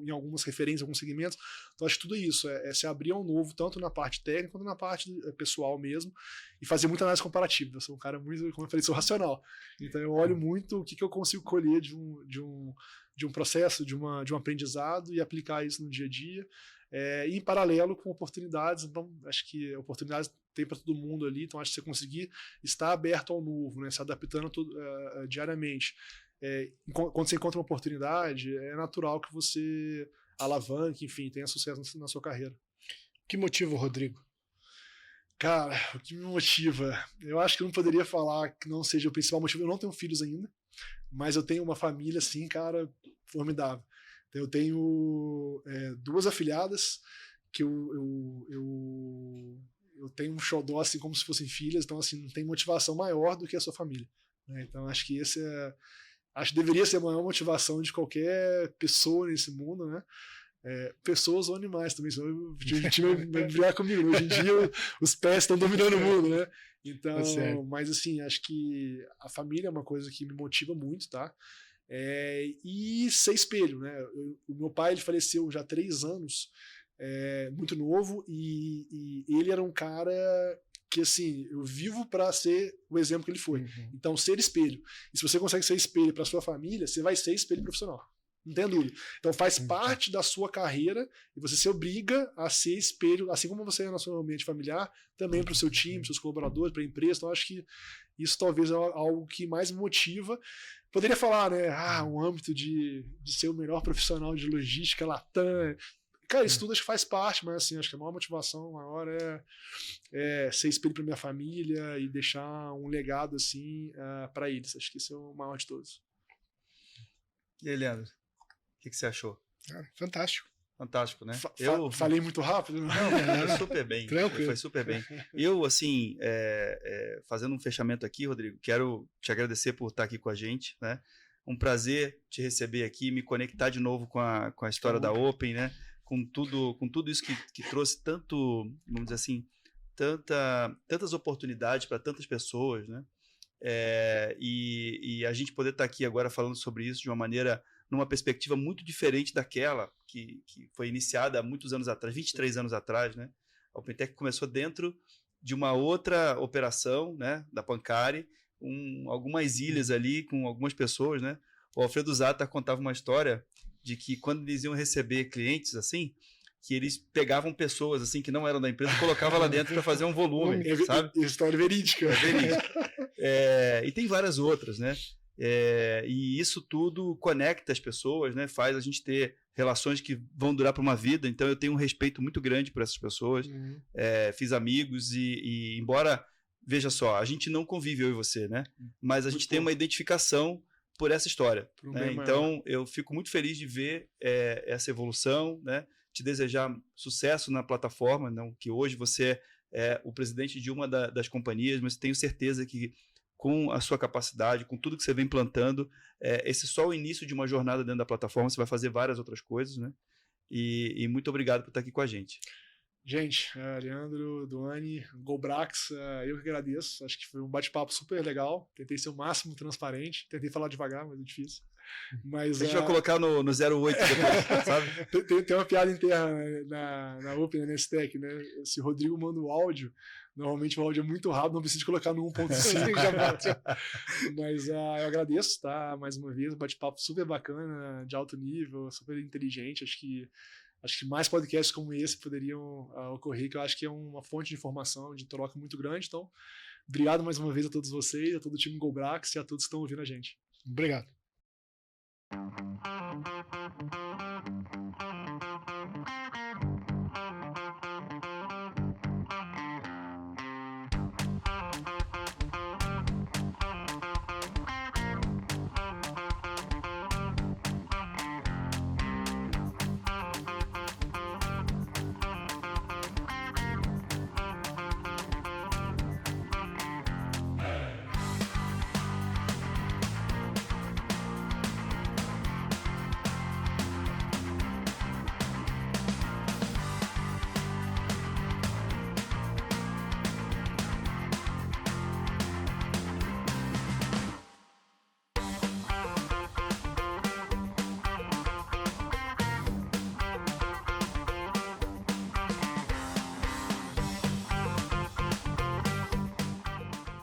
algumas referências, alguns segmentos, então acho que tudo isso, se abrir ao novo, tanto na parte técnica quanto na parte pessoal mesmo, e fazer muita análise comparativa. Eu sou um cara muito, como eu falei, sou racional, então eu olho muito o que eu consigo colher de um processo, de um aprendizado e aplicar isso no dia a dia, e em paralelo com oportunidades. Então acho que oportunidades tem para todo mundo ali, então acho que você conseguir estar aberto ao novo, né, se adaptando diariamente, quando você encontra uma oportunidade, é natural que você alavanque, enfim, tenha sucesso na sua carreira. O que motiva o Rodrigo? Cara, o que me motiva? Eu acho que eu não poderia falar que não seja o principal motivo. Eu não tenho filhos ainda, mas eu tenho uma família, assim, cara, formidável. Eu tenho 2 afilhadas que eu tenho um xodó, assim, como se fossem filhas, então, assim, não tem motivação maior do que a sua família, né? Então, acho que acho que deveria ser a maior motivação de qualquer pessoa nesse mundo, né? Pessoas ou animais também, senão o time vai brigar comigo. Hoje em dia os pés estão dominando o mundo, né? Então, mas assim, acho que a família é uma coisa que me motiva muito, tá? E ser espelho, né? O meu pai, ele faleceu já há 3 anos, muito novo, e ele era um cara que, assim, eu vivo para ser o exemplo que ele foi. Então, ser espelho. E se você consegue ser espelho para sua família, você vai ser espelho profissional. Não tem dúvida. Então faz parte da sua carreira e você se obriga a ser espelho, assim como você é no seu ambiente familiar, também para o seu time, seus colaboradores, para a empresa. Então acho que isso talvez é algo que mais me motiva. Poderia falar, né? Um âmbito de ser o melhor profissional de logística, Latam. Cara, isso tudo acho que faz parte, mas assim, acho que a maior motivação maior é ser espelho para minha família e deixar um legado assim para eles. Acho que esse é o maior de todos. E aí, Leandro? O que você achou? Fantástico. Fantástico, né? Falei muito rápido? Não, foi super bem. Foi super bem. Eu, assim, fazendo um fechamento aqui, Rodrigo, quero te agradecer por estar aqui com a gente, né? Um prazer te receber aqui, me conectar de novo com a história da Open, né? Com tudo isso que trouxe tanto, vamos dizer assim, tantas oportunidades para tantas pessoas, né? E a gente poder estar aqui agora falando sobre isso de uma maneira, numa perspectiva muito diferente daquela que foi iniciada há muitos anos atrás, 23 anos atrás, né? A OpenTech começou dentro de uma outra operação, né, da Pancari, algumas ilhas ali com algumas pessoas, né? O Alfredo Zata contava uma história de que quando eles iam receber clientes assim, que eles pegavam pessoas assim que não eram da empresa e colocavam lá dentro para fazer um volume, sabe? História verídica. É verídico. E tem várias outras, né? E isso tudo conecta as pessoas, né? Faz a gente ter relações que vão durar para uma vida. Então eu tenho um respeito muito grande por essas pessoas. Fiz amigos e embora, veja só, a gente não convive, eu e você, né? Mas a gente tem uma identificação por essa história. Né? Então eu fico muito feliz de ver essa evolução, né? Te desejar sucesso na plataforma, não que hoje você é o presidente de uma das companhias, mas tenho certeza que com a sua capacidade, com tudo que você vem plantando, esse é só o início de uma jornada dentro da plataforma, você vai fazer várias outras coisas, né? E muito obrigado por estar aqui com a gente. Gente, Leandro, Duane, GoBrax, eu que agradeço. Acho que foi um bate-papo super legal. Tentei ser o máximo transparente. Tentei falar devagar, mas é difícil. Mas, a gente vai colocar no 08 depois, sabe? Tem uma piada interna na Open, na Nestec, né? Se o Rodrigo manda o áudio, normalmente o áudio é muito rápido, não precisa de colocar no 1.5. Mas eu agradeço, tá? Mais uma vez, um bate-papo super bacana, de alto nível, super inteligente. Acho que mais podcasts como esse poderiam ocorrer, que eu acho que é uma fonte de informação, de troca muito grande. Então, obrigado mais uma vez a todos vocês, a todo o time GoBrax e a todos que estão ouvindo a gente. Obrigado.